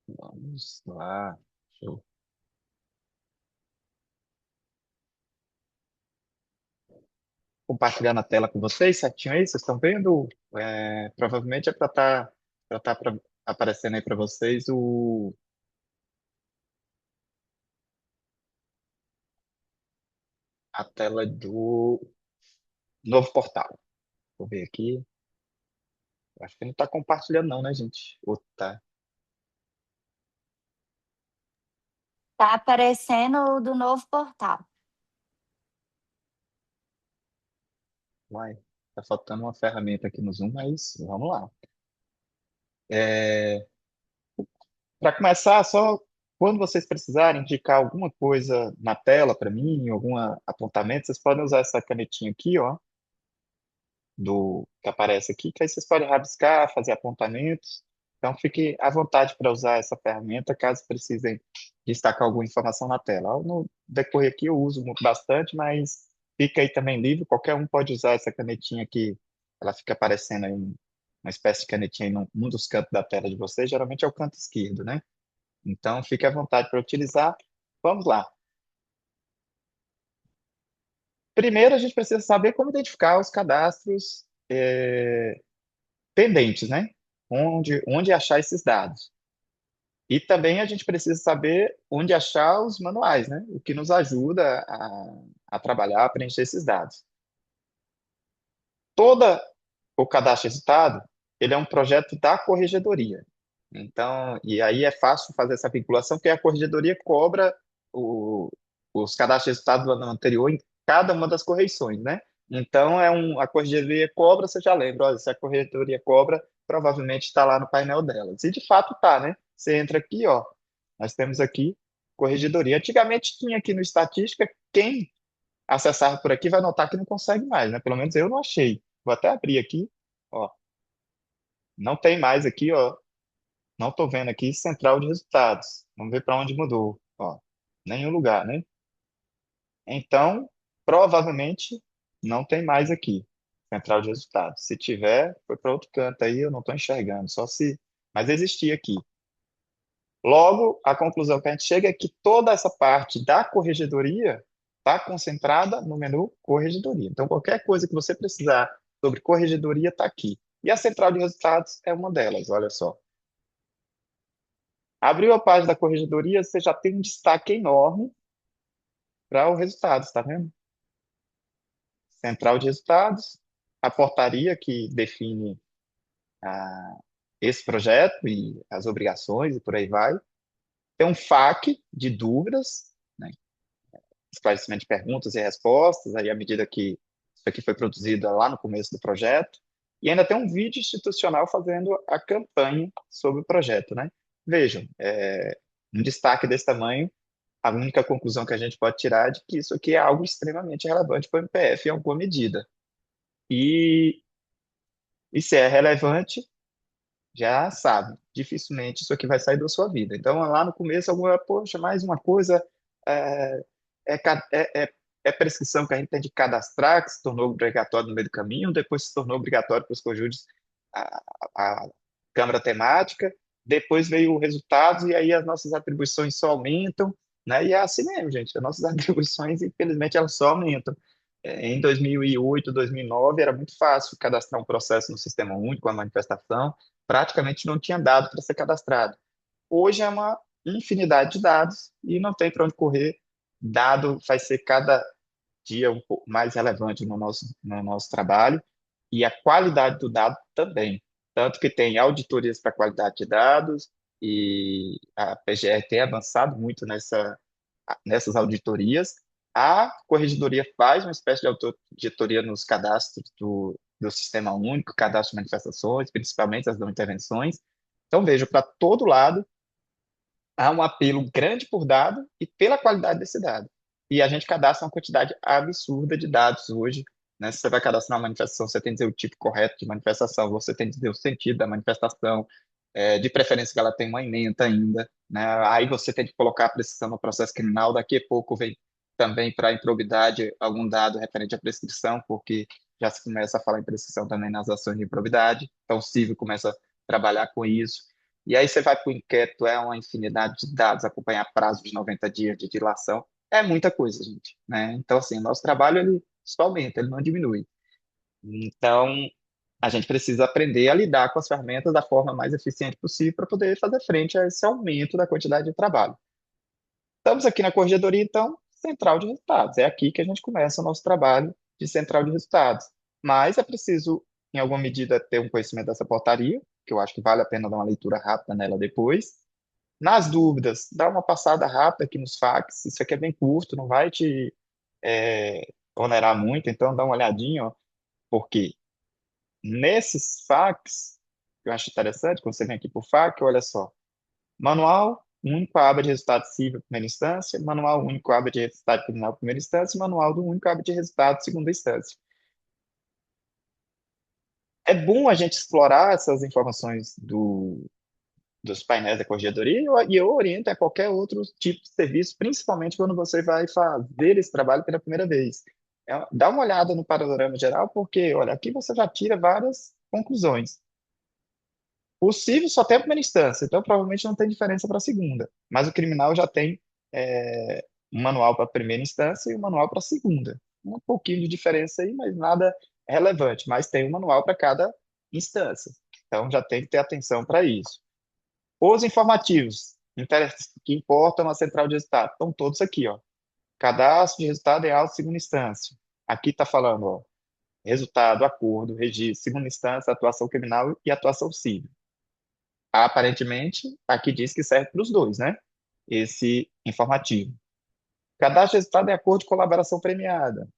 Vamos lá. Show. Compartilhando a tela com vocês, certinho aí, vocês estão vendo? Provavelmente é para aparecendo aí para vocês a tela do novo portal. Vou ver aqui. Acho que não está compartilhando não, né, gente? Ou tá? Tá aparecendo o do novo portal. Vai. Tá faltando uma ferramenta aqui no Zoom, mas vamos lá. É, para começar, só quando vocês precisarem indicar alguma coisa na tela para mim, algum apontamento, vocês podem usar essa canetinha aqui, ó, do que aparece aqui, que aí vocês podem rabiscar, fazer apontamentos. Então, fique à vontade para usar essa ferramenta caso precisem destacar alguma informação na tela. No decorrer aqui eu uso bastante, mas fica aí também livre, qualquer um pode usar essa canetinha aqui, ela fica aparecendo aí uma espécie de canetinha aí num dos cantos da tela de vocês, geralmente é o canto esquerdo, né? Então, fique à vontade para utilizar. Vamos lá. Primeiro, a gente precisa saber como identificar os cadastros pendentes, né? Onde achar esses dados. E também a gente precisa saber onde achar os manuais, né? O que nos ajuda a trabalhar, a preencher esses dados. Toda o cadastro de resultado, ele é um projeto da corregedoria. Então, e aí é fácil fazer essa vinculação, porque a corregedoria cobra o- os cadastros de resultado do ano anterior em cada uma das correções, né? Então, a corregedoria cobra, você já lembra, olha, se a corregedoria cobra, provavelmente está lá no painel delas. E de fato está, né? Você entra aqui, ó, nós temos aqui corregedoria. Antigamente tinha aqui no Estatística, quem acessar por aqui vai notar que não consegue mais, né? Pelo menos eu não achei. Vou até abrir aqui, ó. Não tem mais aqui, ó. Não estou vendo aqui central de resultados. Vamos ver para onde mudou, ó. Nenhum lugar, né? Então, provavelmente não tem mais aqui central de resultados. Se tiver, foi para outro canto aí, eu não estou enxergando. Só se, mas existia aqui. Logo, a conclusão que a gente chega é que toda essa parte da corregedoria está concentrada no menu corregedoria. Então, qualquer coisa que você precisar sobre corregedoria está aqui. E a central de resultados é uma delas, olha só. Abriu a página da corregedoria, você já tem um destaque enorme para o resultado, está vendo? Central de resultados, a portaria que define ah, esse projeto e as obrigações e por aí vai. Tem um FAQ de dúvidas, né? Esclarecimento de perguntas e respostas, aí à medida que isso aqui foi produzido lá no começo do projeto. E ainda tem um vídeo institucional fazendo a campanha sobre o projeto, né? Vejam, um destaque desse tamanho, a única conclusão que a gente pode tirar é de que isso aqui é algo extremamente relevante para o MPF em alguma medida. E, e se é relevante, já sabe, dificilmente isso aqui vai sair da sua vida. Então, lá no começo, alguma, poxa, mais uma coisa, é, é prescrição que a gente tem de cadastrar, que se tornou obrigatório no meio do caminho, depois se tornou obrigatório para os cojúdios a Câmara Temática, depois veio o resultado, e aí as nossas atribuições só aumentam, né? E é assim mesmo, gente, as nossas atribuições, infelizmente, elas só aumentam. Em 2008, 2009, era muito fácil cadastrar um processo no Sistema Único, a manifestação, praticamente não tinha dado para ser cadastrado. Hoje é uma infinidade de dados e não tem para onde correr. Dado vai ser cada dia um pouco mais relevante no nosso trabalho e a qualidade do dado também. Tanto que tem auditorias para qualidade de dados e a PGR tem avançado muito nessas auditorias. A corregedoria faz uma espécie de auditoria nos cadastros do Sistema Único, cadastro de manifestações, principalmente as não intervenções. Então, vejo, para todo lado, há um apelo grande por dado e pela qualidade desse dado. E a gente cadastra uma quantidade absurda de dados hoje. Né? Se você vai cadastrar uma manifestação, você tem que dizer o tipo correto de manifestação, você tem que dizer o sentido da manifestação, de preferência que ela tenha uma ementa ainda. Né? Aí você tem que colocar a precisão no processo criminal. Daqui a pouco vem também para a improbidade algum dado referente à prescrição, porque já se começa a falar em prescrição também nas ações de improbidade. Então, o civil começa a trabalhar com isso. E aí você vai para o inquérito, é uma infinidade de dados, acompanhar prazo de 90 dias de dilação, é muita coisa, gente, né? Então, assim, o nosso trabalho, ele só aumenta, ele não diminui. Então, a gente precisa aprender a lidar com as ferramentas da forma mais eficiente possível para poder fazer frente a esse aumento da quantidade de trabalho. Estamos aqui na corregedoria, então, central de resultados. É aqui que a gente começa o nosso trabalho de central de resultados. Mas é preciso, em alguma medida, ter um conhecimento dessa portaria, que eu acho que vale a pena dar uma leitura rápida nela depois. Nas dúvidas, dá uma passada rápida aqui nos FAQs. Isso aqui é bem curto, não vai te onerar muito, então dá uma olhadinha, ó, porque nesses FAQs, que eu acho interessante, quando você vem aqui para o FAQ, olha só. Manual único aba de resultado civil primeira instância, manual único aba de resultado criminal primeira instância, manual do único aba de resultado segunda instância. É bom a gente explorar essas informações dos painéis da corregedoria e eu oriento a qualquer outro tipo de serviço, principalmente quando você vai fazer esse trabalho pela primeira vez. Dá uma olhada no panorama geral, porque, olha, aqui você já tira várias conclusões. O civil só tem a primeira instância, então provavelmente não tem diferença para a segunda. Mas o criminal já tem um manual para a primeira instância e um manual para a segunda. Um pouquinho de diferença aí, mas nada relevante. Mas tem um manual para cada instância. Então já tem que ter atenção para isso. Os informativos que importam a central de resultado estão todos aqui, ó. Cadastro de resultado em alta e segunda instância. Aqui está falando, ó, resultado, acordo, registro, segunda instância, atuação criminal e atuação civil. Aparentemente, aqui diz que serve para os dois, né? Esse informativo. Cadastro de resultado é acordo de colaboração premiada.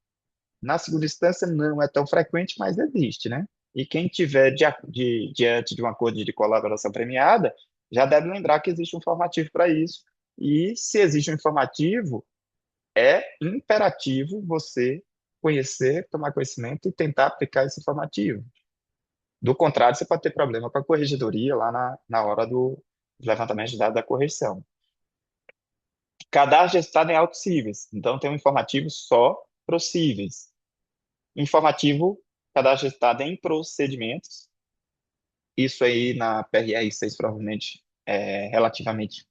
Na segunda instância, não é tão frequente, mas existe, né? E quem tiver diante de um acordo de colaboração premiada, já deve lembrar que existe um informativo para isso. E se existe um informativo, é imperativo você conhecer, tomar conhecimento e tentar aplicar esse informativo. Do contrário, você pode ter problema com a corregedoria lá na hora do levantamento de dados da correção. Cadastro de resultado em autos cíveis. Então, tem um informativo só para os cíveis. Informativo, cadastro de resultado em procedimentos. Isso aí na PRR 6 provavelmente é relativamente,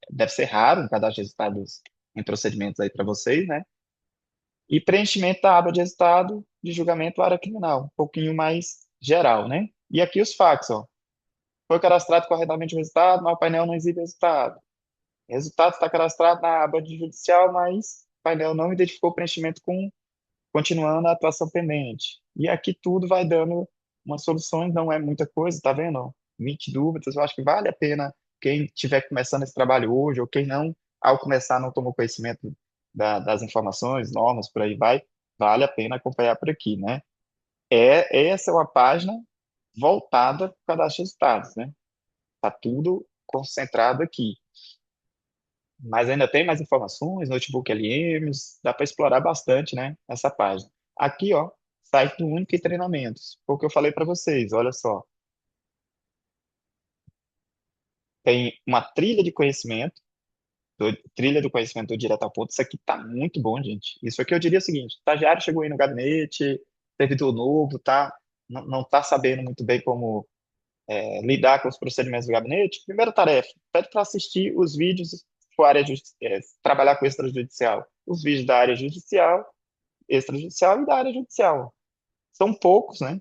deve ser raro, um cadastro de resultados em procedimentos aí para vocês, né? E preenchimento da aba de resultado de julgamento área criminal, um pouquinho mais geral, né? E aqui os fatos, ó. Foi cadastrado corretamente o resultado, mas o painel não exibe resultado. O resultado está cadastrado na aba de judicial, mas o painel não identificou o preenchimento com continuando a atuação pendente. E aqui tudo vai dando umas soluções, não é muita coisa, tá vendo? 20 dúvidas, eu acho que vale a pena quem estiver começando esse trabalho hoje, ou quem não, ao começar, não tomou conhecimento das informações, normas, por aí vai, vale a pena acompanhar por aqui, né? Essa é uma página voltada para o cadastro de resultados, né? Tá tudo concentrado aqui. Mas ainda tem mais informações, notebook LMs, dá para explorar bastante, né, essa página. Aqui, ó, site do Único e Treinamentos. Foi o que eu falei para vocês, olha só. Tem uma trilha de conhecimento, trilha do conhecimento do direto ao ponto. Isso aqui tá muito bom, gente. Isso aqui eu diria o seguinte: estagiário chegou aí no gabinete, servidor novo, tá, não tá sabendo muito bem como lidar com os procedimentos do gabinete. Primeira tarefa, pede para assistir os vídeos, se for trabalhar com extrajudicial, os vídeos da área judicial, extrajudicial e da área judicial. São poucos, né?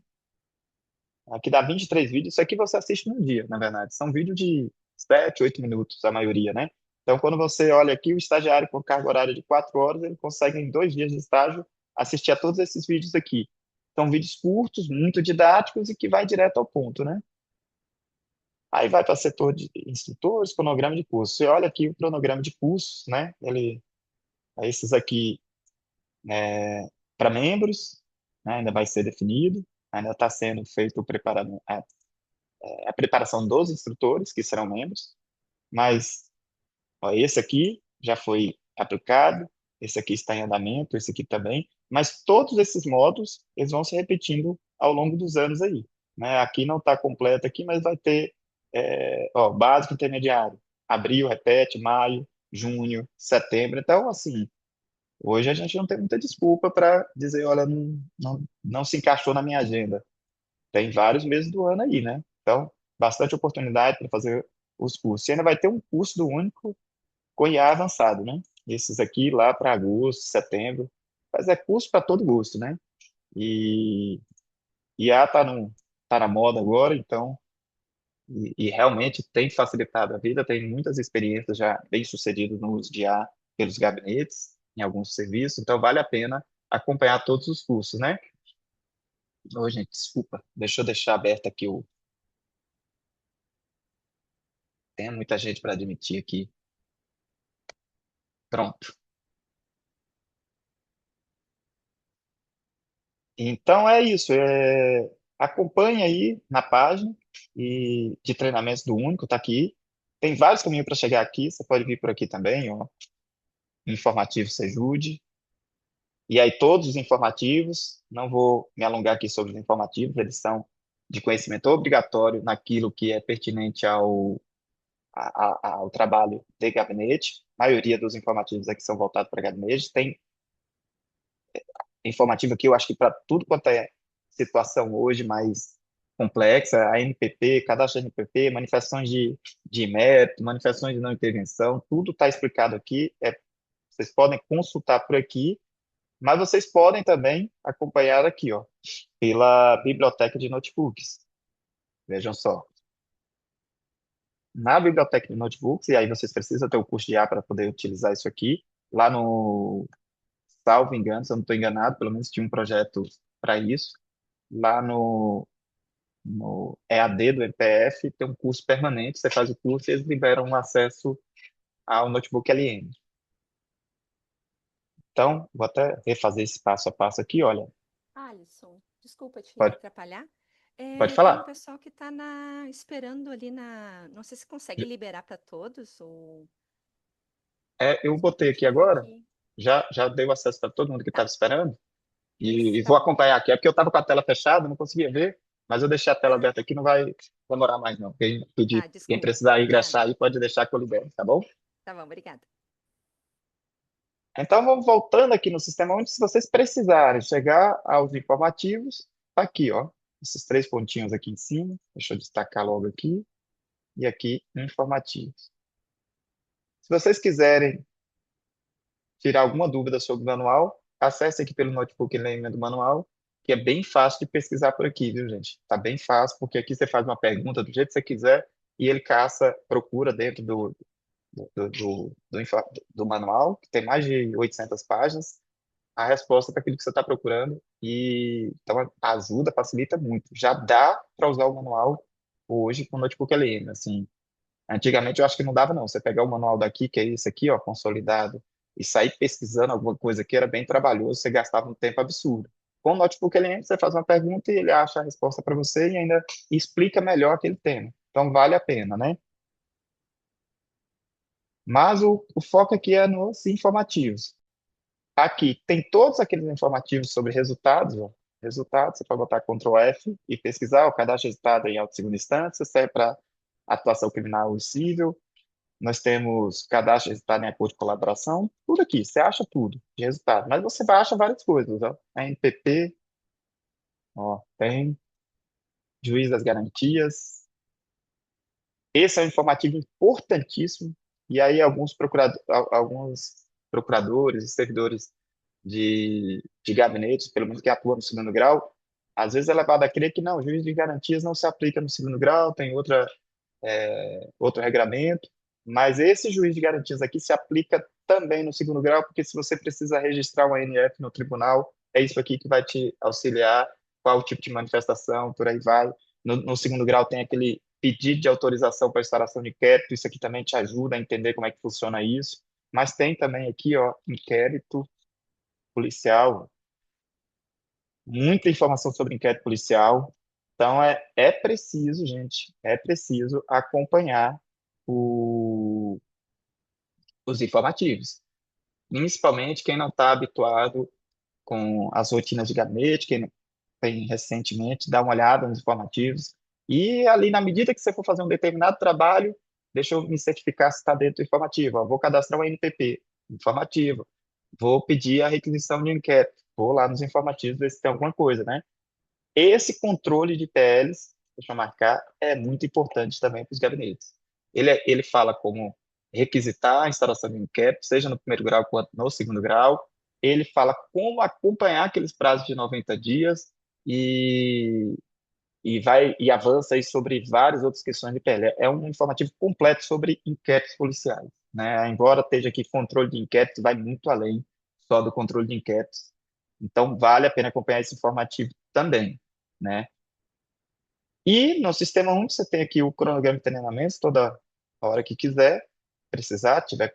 Aqui dá 23 vídeos. Isso aqui você assiste num dia, na verdade. São vídeos de 7, 8 minutos, a maioria, né? Então, quando você olha aqui, o estagiário com carga horária de 4 horas, ele consegue, em 2 dias de estágio, assistir a todos esses vídeos aqui. São vídeos curtos, muito didáticos e que vai direto ao ponto, né? Aí vai para setor de instrutores, cronograma de curso. Você olha aqui o cronograma de cursos, né? Esses aqui para membros, né? Ainda vai ser definido, ainda está sendo feito a preparação dos instrutores, que serão membros, mas ó, esse aqui já foi aplicado, esse aqui está em andamento, esse aqui também, mas todos esses módulos, eles vão se repetindo ao longo dos anos aí, né? Aqui não está completo aqui, mas vai ter, ó, básico intermediário, abril, repete, maio, junho, setembro, então, assim, hoje a gente não tem muita desculpa para dizer, olha, não se encaixou na minha agenda. Tem vários meses do ano aí, né? Então, bastante oportunidade para fazer os cursos. E ainda vai ter um curso do Único com IA avançado, né? Esses aqui lá para agosto, setembro. Mas é curso para todo gosto, né? E IA tá na moda agora, então, e realmente tem facilitado a vida, tem muitas experiências já bem-sucedidas no uso de IA pelos gabinetes, em alguns serviços, então vale a pena acompanhar todos os cursos, né? Ô, gente, desculpa, deixa eu deixar aberto aqui o. Tem muita gente para admitir aqui. Pronto. Então é isso. Acompanhe aí na página e de treinamentos do Único, tá aqui. Tem vários caminhos para chegar aqui. Você pode vir por aqui também, ó. Informativo Sejude. E aí todos os informativos, não vou me alongar aqui sobre os informativos, eles são de conhecimento obrigatório naquilo que é pertinente ao trabalho de gabinete. A maioria dos informativos aqui são voltados para gabinete. Tem informativo aqui, eu acho que para tudo quanto é situação hoje mais complexa, a NPP, cadastro de NPP, manifestações de mérito, manifestações de não intervenção, tudo está explicado aqui. Vocês podem consultar por aqui, mas vocês podem também acompanhar aqui, ó, pela biblioteca de notebooks. Vejam só. Na biblioteca de notebooks, e aí vocês precisam ter o curso de IA para poder utilizar isso aqui, lá no, salvo engano, se eu não estou enganado, pelo menos tinha um projeto para isso, lá no EAD do MPF, tem um curso permanente, você faz o curso e eles liberam um acesso ao notebook LM. Então, vou até refazer esse passo a passo aqui, olha, Alisson, desculpa te pode, atrapalhar. pode Tem um falar. pessoal que está esperando ali na. Não sei se consegue liberar para todos ou Eu só botei para aqui quem está agora, aqui. já dei o acesso para todo mundo que estava Tá, esperando, e vou então. acompanhar aqui. É porque eu estava com a tela fechada, não conseguia ver, mas eu deixei a tela Ah, aberta aqui, não vai demorar mais não. Quem tá, pedir, quem desculpa. precisar Obrigada. ingressar aí, pode deixar que eu libero, tá bom? Tá bom, obrigada. Então, vamos voltando aqui no sistema onde, se vocês precisarem chegar aos informativos, tá aqui, ó, esses três pontinhos aqui em cima, deixa eu destacar logo aqui, e aqui, informativos. Se vocês quiserem tirar alguma dúvida sobre o manual, acesse aqui pelo notebook Lema do manual, que é bem fácil de pesquisar por aqui, viu, gente? Tá bem fácil, porque aqui você faz uma pergunta do jeito que você quiser, e ele caça, procura dentro do manual, que tem mais de 800 páginas, a resposta para aquilo que você está procurando e então ajuda, facilita muito. Já dá para usar o manual hoje com o notebook LM, assim. Antigamente eu acho que não dava não. Você pegar o manual daqui, que é esse aqui, ó, consolidado, e sair pesquisando alguma coisa que era bem trabalhoso, você gastava um tempo absurdo. Com o notebook LM, você faz uma pergunta e ele acha a resposta para você e ainda explica melhor aquele tema. Então vale a pena, né? Mas o foco aqui é nos informativos. Aqui tem todos aqueles informativos sobre resultados, ó. Resultados, você pode botar Ctrl F e pesquisar o cadastro de resultado em auto segunda instância, serve para atuação criminal e civil. Nós temos cadastro de resultado em acordo de colaboração, tudo aqui, você acha tudo de resultado, mas você vai achar várias coisas, ó. A NPP, ó, tem juiz das garantias. Esse é um informativo importantíssimo, e aí alguns procuradores e servidores de gabinetes, pelo menos que atuam no segundo grau, às vezes é levado a crer que não, o juiz de garantias não se aplica no segundo grau, tem outro regramento, mas esse juiz de garantias aqui se aplica também no segundo grau, porque se você precisa registrar um ANF no tribunal, é isso aqui que vai te auxiliar, qual o tipo de manifestação, por aí vai. No segundo grau tem aquele pedido de autorização para instalação de inquérito, isso aqui também te ajuda a entender como é que funciona isso. Mas tem também aqui, ó, inquérito policial, muita informação sobre inquérito policial. Então, é preciso, gente, é preciso acompanhar o- os informativos. Principalmente quem não está habituado com as rotinas de gabinete, quem não tem recentemente, dá uma olhada nos informativos. E ali, na medida que você for fazer um determinado trabalho, deixa eu me certificar se está dentro do informativo. Ó, vou cadastrar um NPP, informativo. Vou pedir a requisição de inquérito. Vou lá nos informativos ver se tem alguma coisa, né? Esse controle de TLs, deixa eu marcar, é muito importante também para os gabinetes. Ele fala como requisitar a instalação de um inquérito, seja no primeiro grau quanto no segundo grau. Ele fala como acompanhar aqueles prazos de 90 dias e, e avança aí sobre várias outras questões de PL. É um informativo completo sobre inquéritos policiais, né? Embora esteja aqui controle de inquéritos, vai muito além só do controle de inquéritos. Então, vale a pena acompanhar esse informativo também, né? E no sistema único você tem aqui o cronograma de treinamentos, toda hora que quiser, precisar, tiver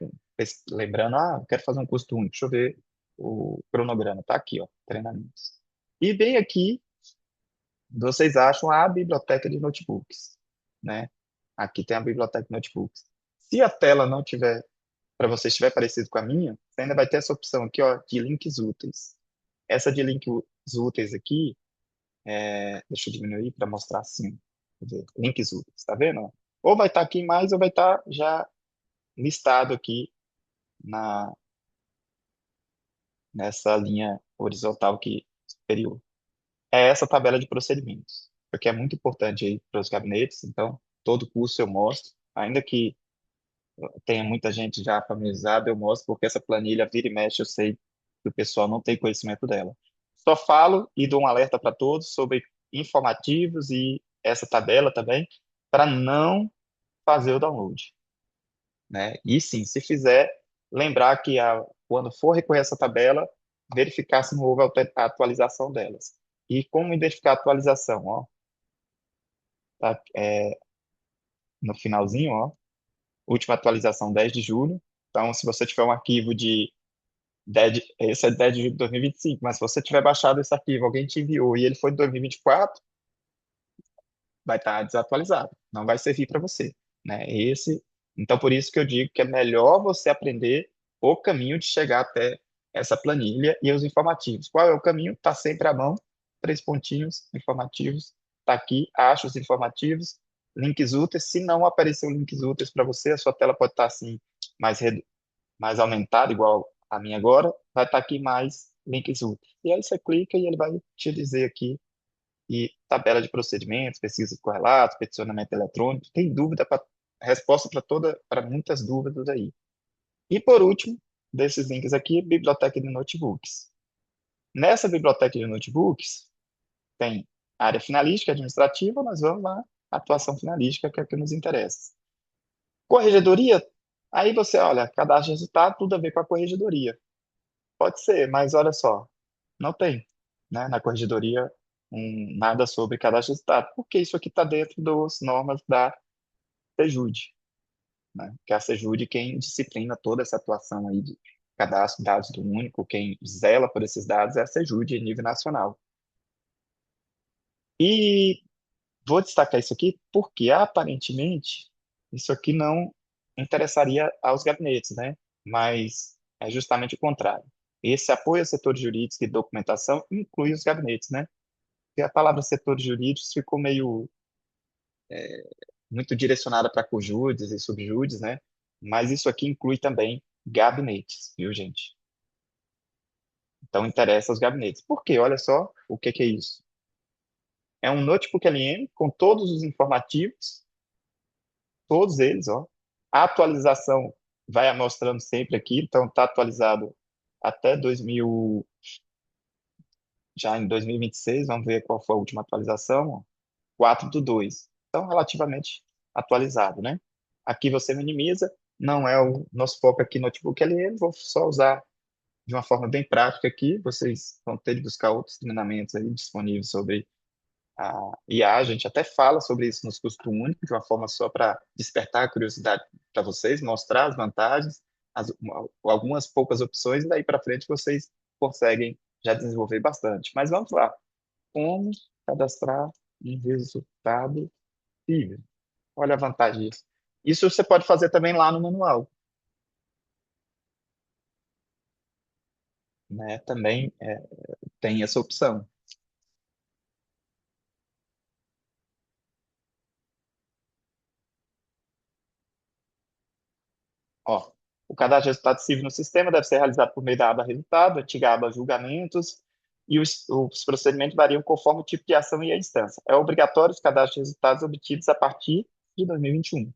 lembrando, eu quero fazer um curso único, deixa eu ver o cronograma, tá aqui, ó, treinamentos. E bem aqui, vocês acham a biblioteca de notebooks, né? Aqui tem a biblioteca de notebooks. Se a tela não tiver, para você estiver parecido com a minha, você ainda vai ter essa opção aqui, ó, de links úteis. Essa de links úteis aqui, deixa eu diminuir para mostrar assim. Quer dizer, links úteis, tá vendo? Ou vai estar aqui mais, ou vai estar já listado aqui na, nessa linha horizontal aqui superior. É essa tabela de procedimentos, porque é muito importante aí para os gabinetes, então todo curso eu mostro, ainda que tenha muita gente já familiarizada, eu mostro, porque essa planilha vira e mexe, eu sei que o pessoal não tem conhecimento dela. Só falo e dou um alerta para todos sobre informativos e essa tabela também, para não fazer o download, né? E sim, se fizer, lembrar que quando for recorrer a essa tabela, verificar se não houve a atualização delas. E como identificar a atualização, ó, tá, no finalzinho, ó, última atualização 10 de julho. Então, se você tiver um arquivo de 10 esse é 10 de julho de 2025, mas se você tiver baixado esse arquivo, alguém te enviou e ele foi de 2024, vai estar desatualizado, não vai servir para você, né? Então por isso que eu digo que é melhor você aprender o caminho de chegar até essa planilha e os informativos. Qual é o caminho? Está sempre à mão, 3 pontinhos, informativos, está aqui, acha os informativos, links úteis. Se não aparecer links úteis para você, a sua tela pode estar assim mais mais aumentada, igual a minha agora, vai estar aqui mais links úteis. E aí você clica e ele vai te dizer aqui e tabela de procedimentos, pesquisa de correlatos, peticionamento eletrônico, tem dúvida para resposta para muitas dúvidas aí. E por último, desses links aqui, biblioteca de notebooks. Nessa biblioteca de notebooks tem área finalística, administrativa, nós vamos lá, atuação finalística, que é o que nos interessa. Corregedoria, aí você olha, cadastro de resultado, tudo a ver com a corregedoria. Pode ser, mas olha só, não tem, né, na corregedoria nada sobre cadastro de resultado, porque isso aqui está dentro das normas da CEJUD, né, que é a CEJUD quem disciplina toda essa atuação aí de cadastro de dados do único, quem zela por esses dados é a CEJUD em nível nacional. E vou destacar isso aqui porque, aparentemente, isso aqui não interessaria aos gabinetes, né? Mas é justamente o contrário. Esse apoio a setores jurídicos e documentação inclui os gabinetes, né? Porque a palavra setores jurídicos ficou meio muito direcionada para cojúdices e subjúdices, né? Mas isso aqui inclui também gabinetes, viu, gente? Então interessa aos gabinetes. Por quê? Olha só o que é isso. É um notebook LM com todos os informativos, todos eles, ó. A atualização vai mostrando sempre aqui, então está atualizado até 2000, já em 2026, vamos ver qual foi a última atualização, ó, 4/2. Então, relativamente atualizado, né? Aqui você minimiza, não é o nosso foco aqui no Notebook LM, vou só usar de uma forma bem prática aqui, vocês vão ter de buscar outros treinamentos aí disponíveis sobre a IA, a gente até fala sobre isso nos cursos do Único, de uma forma só para despertar a curiosidade para vocês, mostrar as vantagens, algumas poucas opções, e daí para frente vocês conseguem já desenvolver bastante. Mas vamos lá. Como cadastrar um resultado cível? Olha a vantagem disso. Isso você pode fazer também lá no manual, né? Também tem essa opção. Ó, o cadastro de resultado civil no sistema deve ser realizado por meio da aba resultado, antiga aba julgamentos, e os procedimentos variam conforme o tipo de ação e a instância. É obrigatório os cadastros de resultados obtidos a partir de 2021.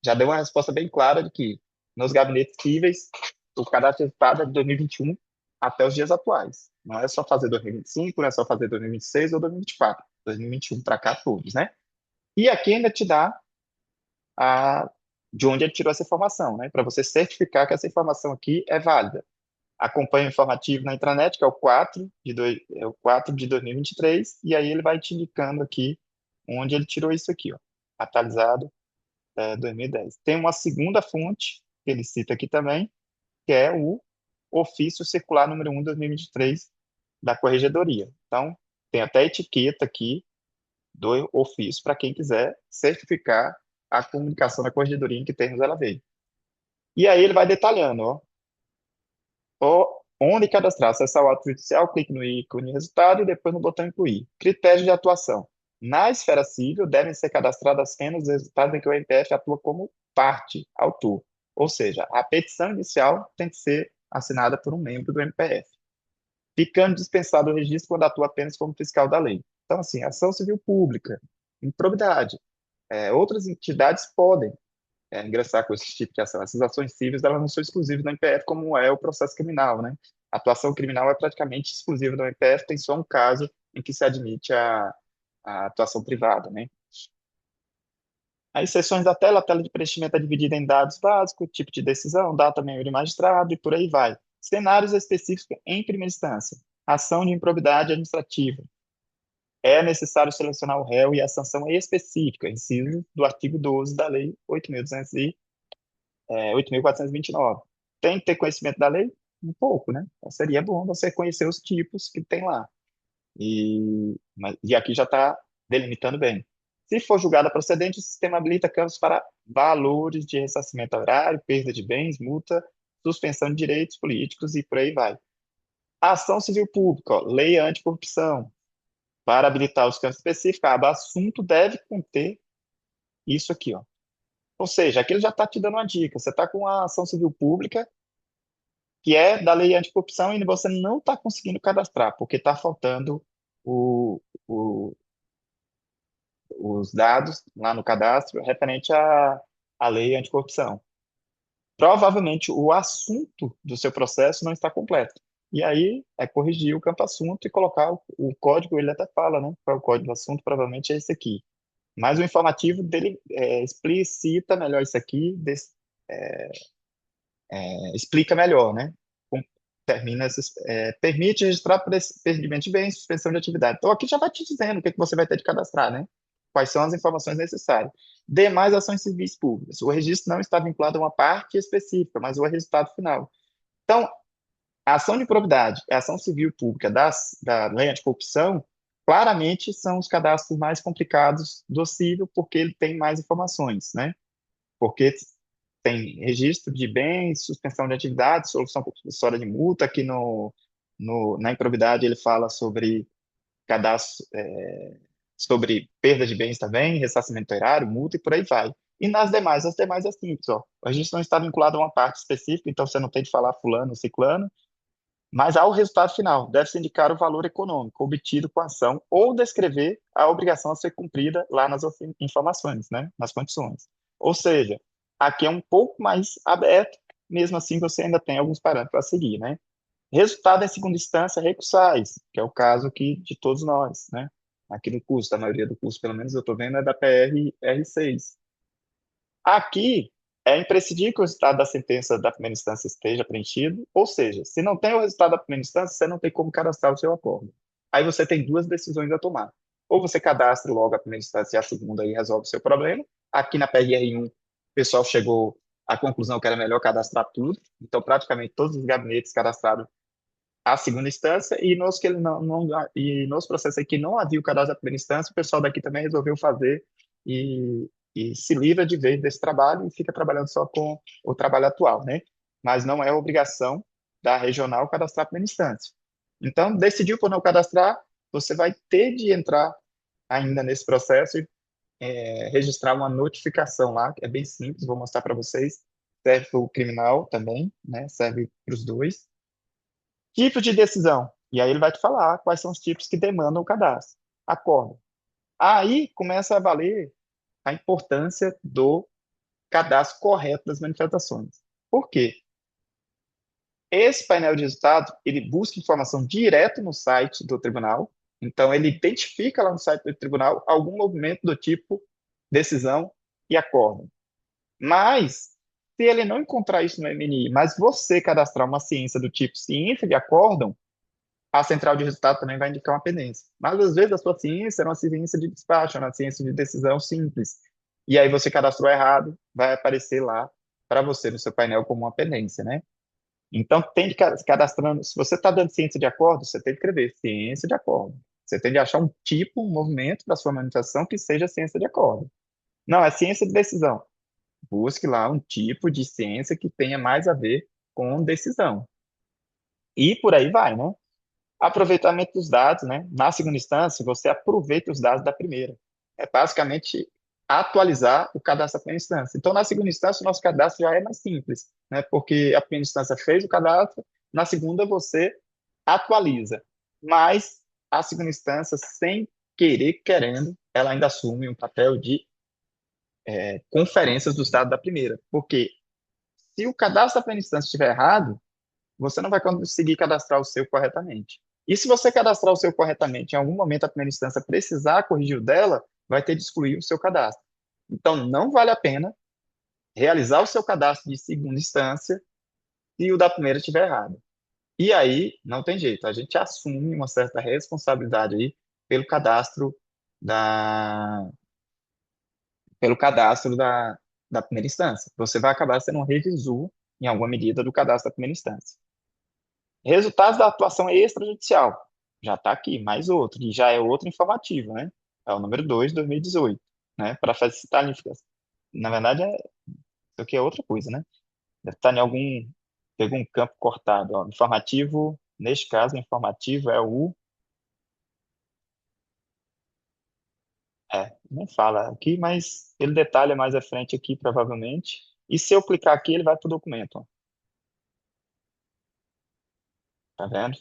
já deu uma resposta bem clara de que nos gabinetes cíveis o cadastro resultado é de 2021 até os dias atuais. Não é só fazer 2025, não é só fazer 2026 ou 2024. 2021 para cá todos, né? E aqui ainda te dá a, de onde ele tirou essa informação, né? Para você certificar que essa informação aqui é válida. Acompanhe o informativo na intranet, que é o 4 é o 4 de 2023, e aí ele vai te indicando aqui onde ele tirou isso aqui, ó, atualizado 2010. Tem uma segunda fonte, que ele cita aqui também, que é o Ofício Circular número 1 de 2023 da Corregedoria. Então, tem até etiqueta aqui do ofício para quem quiser certificar a comunicação da Corregedoria em que termos ela veio. E aí ele vai detalhando, ó, onde cadastrar, acessar o ato judicial, clique no ícone resultado e depois no botão incluir. Critérios de atuação. Na esfera civil, devem ser cadastradas apenas os resultados em que o MPF atua como parte, autor. Ou seja, a petição inicial tem que ser assinada por um membro do MPF, ficando dispensado o registro quando atua apenas como fiscal da lei. Então, assim, ação civil pública, improbidade. Outras entidades podem ingressar com esse tipo de ação. Essas ações cíveis, elas não são exclusivas do MPF, como é o processo criminal, né? A atuação criminal é praticamente exclusiva do MPF, tem só um caso em que se admite a atuação privada, né? As seções da tela, a tela de preenchimento é dividida em dados básicos, tipo de decisão, data, membro de magistrado e por aí vai. Cenários específicos em primeira instância. Ação de improbidade administrativa. É necessário selecionar o réu e a sanção específica, inciso do artigo 12 da Lei 8.429. Tem que ter conhecimento da lei? Um pouco, né? Então, seria bom você conhecer os tipos que tem lá. E aqui já está delimitando bem. Se for julgada procedente, o sistema habilita campos para valores de ressarcimento horário, perda de bens, multa, suspensão de direitos políticos e por aí vai. Ação civil pública, ó, lei anticorrupção. Para habilitar os campos específicos, o assunto deve conter isso aqui, ó. Ou seja, aqui ele já está te dando uma dica. Você está com a ação civil pública, que é da lei anticorrupção, e você não está conseguindo cadastrar, porque está faltando o, o- os dados lá no cadastro referente à lei anticorrupção. Provavelmente o assunto do seu processo não está completo. E aí é corrigir o campo assunto e colocar o código, ele até fala, né? Qual é o código do assunto? Provavelmente é esse aqui. Mas o informativo dele explicita melhor isso aqui, explica melhor, né? Termina permite registrar perdimento de bens, suspensão de atividade. Então, aqui já vai te dizendo o que, que você vai ter de cadastrar, né? Quais são as informações necessárias. Demais ações civis públicas. O registro não está vinculado a uma parte específica, mas ao resultado final. Então, a ação de probidade, a ação civil pública da lei anticorrupção, claramente são os cadastros mais complicados do civil, porque ele tem mais informações, né? Porque tem registro de bens, suspensão de atividades, solução compulsória de multa, aqui na improbidade ele fala sobre cadastro, sobre perda de bens também, ressarcimento erário, multa e por aí vai. E nas demais, as demais é simples, ó. O registro não está vinculado a uma parte específica, então você não tem de falar fulano, ciclano, mas ao resultado final, deve-se indicar o valor econômico obtido com a ação ou descrever a obrigação a ser cumprida lá nas informações, né, nas condições. Ou seja, aqui é um pouco mais aberto, mesmo assim você ainda tem alguns parâmetros a seguir, né? Resultado em segunda instância, recursais, que é o caso aqui de todos nós, né? Aqui no curso, da maioria do curso, pelo menos eu estou vendo, é da PR-R6. Aqui, é imprescindível que o resultado da sentença da primeira instância esteja preenchido, ou seja, se não tem o resultado da primeira instância, você não tem como cadastrar o seu acordo. Aí você tem duas decisões a tomar. Ou você cadastra logo a primeira instância e a segunda e resolve o seu problema. Aqui na PRR1, o pessoal chegou à conclusão que era melhor cadastrar tudo, então praticamente todos os gabinetes cadastraram a segunda instância, e nos, que ele e nos processos aí que não havia o cadastro da primeira instância, o pessoal daqui também resolveu fazer e se livra de vez desse trabalho e fica trabalhando só com o trabalho atual, né? Mas não é obrigação da regional cadastrar a primeira instância. Então, decidiu por não cadastrar, você vai ter de entrar ainda nesse processo e registrar uma notificação lá, que é bem simples, vou mostrar para vocês. Serve para o criminal também, né? Serve para os dois. Tipo de decisão. E aí ele vai te falar quais são os tipos que demandam o cadastro. Acordo. Aí começa a valer a importância do cadastro correto das manifestações. Por quê? Esse painel de resultado, ele busca informação direto no site do tribunal, então ele identifica lá no site do tribunal algum movimento do tipo decisão e acórdão. Mas, se ele não encontrar isso no MNI, mas você cadastrar uma ciência do tipo ciência de acórdão, a central de resultado também vai indicar uma pendência. Mas, às vezes, a sua ciência era uma ciência de despacho, era uma ciência de decisão simples. E aí você cadastrou errado, vai aparecer lá para você no seu painel como uma pendência, né? Então, tem de cadastrando. Se você está dando ciência de acordo, você tem que escrever ciência de acordo. Você tem de achar um tipo, um movimento para sua manifestação que seja ciência de acordo. Não, é ciência de decisão. Busque lá um tipo de ciência que tenha mais a ver com decisão. E por aí vai, né? Aproveitamento dos dados, né? Na segunda instância, você aproveita os dados da primeira. É basicamente atualizar o cadastro da primeira instância. Então, na segunda instância, o nosso cadastro já é mais simples, né? Porque a primeira instância fez o cadastro, na segunda você atualiza. Mas a segunda instância, sem querer, querendo, ela ainda assume um papel de conferências dos dados da primeira. Porque se o cadastro da primeira instância estiver errado, você não vai conseguir cadastrar o seu corretamente. E se você cadastrar o seu corretamente, em algum momento a primeira instância precisar corrigir o dela, vai ter de excluir o seu cadastro. Então, não vale a pena realizar o seu cadastro de segunda instância se o da primeira estiver errado. E aí, não tem jeito, a gente assume uma certa responsabilidade aí pelo cadastro da, pelo cadastro da primeira instância. Você vai acabar sendo um revisor, em alguma medida, do cadastro da primeira instância. Resultados da atuação extrajudicial. Já está aqui, mais outro, e já é outro informativo, né? É o número 2 de 2018, né? Para facilitar a unificação. Na verdade, isso aqui é outra coisa, né? Deve estar em algum campo cortado. Ó. Informativo, neste caso, o informativo é o. Não fala aqui, mas ele detalha mais à frente aqui, provavelmente. E se eu clicar aqui, ele vai para o documento. Ó. Tá vendo?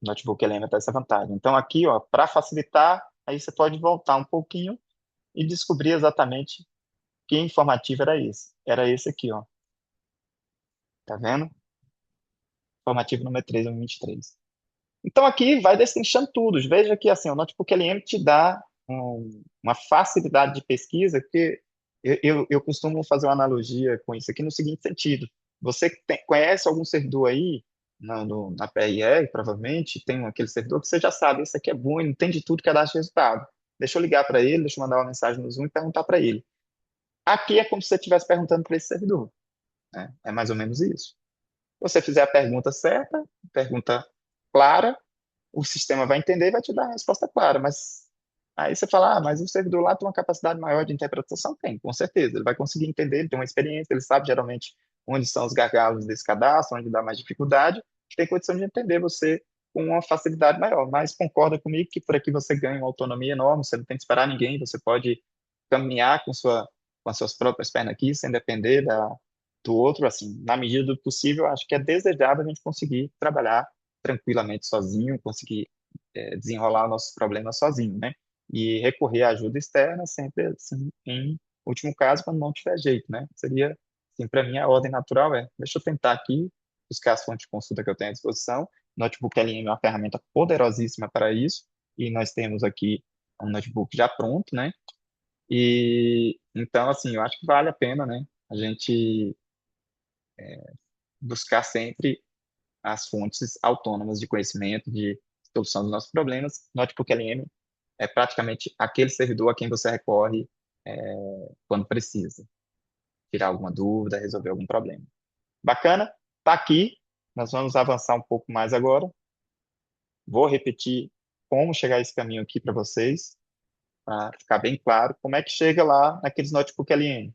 O Notebook Elements tem essa vantagem. Então, aqui, ó, para facilitar, aí você pode voltar um pouquinho e descobrir exatamente que informativo era esse. Era esse aqui, ó. Tá vendo? Informativo número 3 ou 23. Então, aqui vai destrinchando tudo. Veja que, assim, o Notebook LM te dá uma facilidade de pesquisa que eu costumo fazer uma analogia com isso aqui no seguinte sentido. Você conhece algum servidor aí, na PRR, provavelmente, tem aquele servidor que você já sabe, esse aqui é bom, ele entende tudo que é de resultado. Deixa eu ligar para ele, deixa eu mandar uma mensagem no Zoom e perguntar para ele. Aqui é como se você estivesse perguntando para esse servidor, né? É mais ou menos isso. Se você fizer a pergunta certa, pergunta clara, o sistema vai entender e vai te dar a resposta clara. Mas aí você fala, mas o servidor lá tem uma capacidade maior de interpretação? Tem, com certeza. Ele vai conseguir entender, ele tem uma experiência, ele sabe geralmente onde são os gargalos desse cadastro, onde dá mais dificuldade, tem condição de entender você com uma facilidade maior. Mas concorda comigo que por aqui você ganha uma autonomia enorme, você não tem que esperar ninguém, você pode caminhar com as suas próprias pernas aqui, sem depender do outro, assim, na medida do possível, acho que é desejável a gente conseguir trabalhar tranquilamente sozinho, conseguir desenrolar nossos problemas sozinho, né? E recorrer à ajuda externa sempre, assim, em último caso, quando não tiver jeito, né? Seria, assim, para mim, a ordem natural deixa eu tentar aqui buscar as fontes de consulta que eu tenho à disposição. Notebook LM é uma ferramenta poderosíssima para isso, e nós temos aqui um notebook já pronto, né? E então, assim, eu acho que vale a pena, né? A gente buscar sempre as fontes autônomas de conhecimento, de solução dos nossos problemas. Note que o QLM é praticamente aquele servidor a quem você recorre quando precisa, tirar alguma dúvida, resolver algum problema. Bacana? Tá aqui. Nós vamos avançar um pouco mais agora. Vou repetir como chegar a esse caminho aqui para vocês, para ficar bem claro como é que chega lá naqueles notebook LM.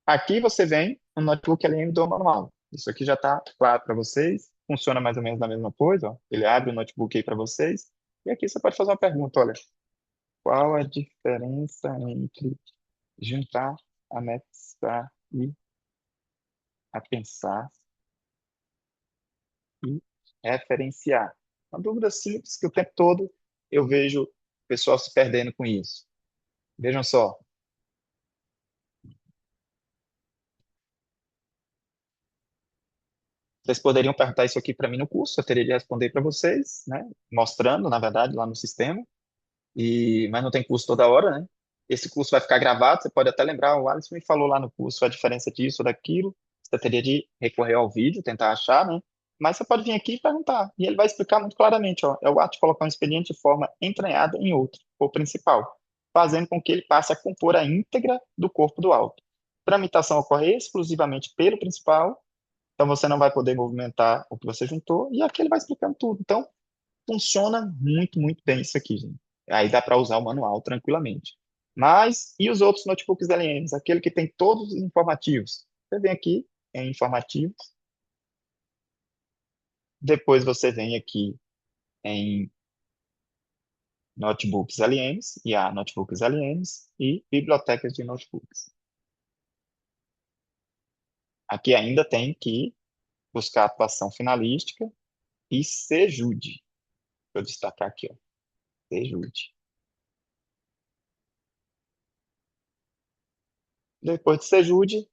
Aqui você vem no notebook LM do manual. Isso aqui já está claro para vocês. Funciona mais ou menos da mesma coisa. Ó. Ele abre o notebook aí para vocês. E aqui você pode fazer uma pergunta. Olha, qual a diferença entre juntar, anexar e apensar e referenciar? Uma dúvida simples que o tempo todo eu vejo o pessoal se perdendo com isso. Vejam só. Vocês poderiam perguntar isso aqui para mim no curso, eu teria de responder para vocês, né? Mostrando, na verdade, lá no sistema. Mas não tem curso toda hora, né? Esse curso vai ficar gravado, você pode até lembrar, o Alisson me falou lá no curso a diferença disso ou daquilo. Você teria de recorrer ao vídeo, tentar achar, né? Mas você pode vir aqui e perguntar. E ele vai explicar muito claramente, ó. É o ato de colocar um expediente de forma entranhada em outro, ou principal, fazendo com que ele passe a compor a íntegra do corpo do auto. Tramitação ocorre exclusivamente pelo principal, então você não vai poder movimentar o que você juntou, e aqui ele vai explicando tudo. Então, funciona muito, muito bem isso aqui, gente. Aí dá para usar o manual tranquilamente. Mas, e os outros notebooks LMs? Aquele que tem todos os informativos. Você vem aqui em informativos, depois você vem aqui em notebooks LMs, e há notebooks LMs e bibliotecas de notebooks. Aqui ainda tem que buscar atuação finalística e CJUD. Deixa eu destacar aqui, ó. CJUD. Depois de CJUD,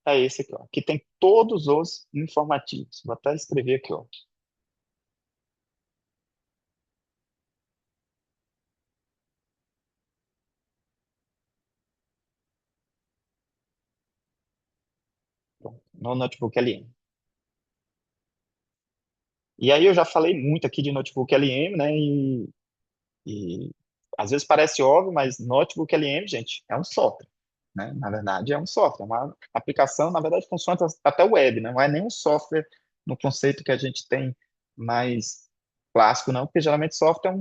é esse aqui, ó. Aqui tem todos os informativos. Vou até escrever aqui, ó. No notebook LM. E aí eu já falei muito aqui de notebook LM, né? E às vezes parece óbvio, mas notebook LM, gente, é um software, né? Na verdade, é um software, uma aplicação, na verdade, funciona até web, né? Não é nem um software no conceito que a gente tem mais clássico, não, porque geralmente software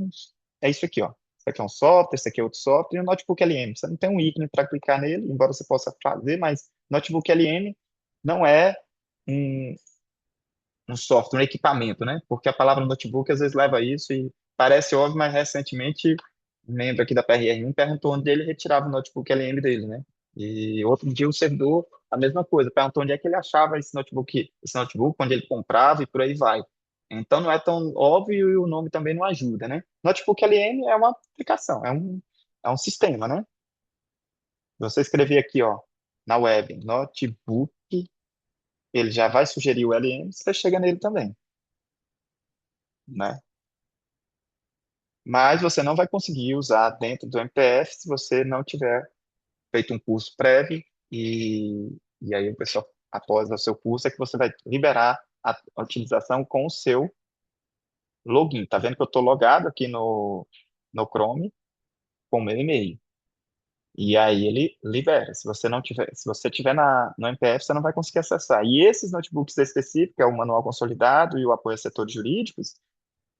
é isso aqui, ó. Isso aqui é um software, isso aqui é outro software, e o notebook LM. Você não tem um ícone para clicar nele, embora você possa fazer, mas notebook LM não é um, um software, um equipamento, né? Porque a palavra notebook às vezes leva a isso e parece óbvio, mas recentemente um membro aqui da PRR1 perguntou onde ele retirava o notebook LM dele, né? E outro dia o servidor, a mesma coisa, perguntou onde é que ele achava esse notebook, onde ele comprava e por aí vai. Então não é tão óbvio e o nome também não ajuda, né? Notebook LM é uma aplicação, é um sistema, né? Você escrever aqui, ó, na web, notebook, ele já vai sugerir o LM, você chega nele também, né? Mas você não vai conseguir usar dentro do MPF se você não tiver feito um curso prévio e aí o pessoal, após o seu curso, é que você vai liberar a utilização com o seu login. Tá vendo que eu estou logado aqui no Chrome com o meu e-mail. E aí ele libera. Se você não tiver, se você tiver no MPF, você não vai conseguir acessar. E esses notebooks específicos, que é o manual consolidado e o apoio a setores jurídicos,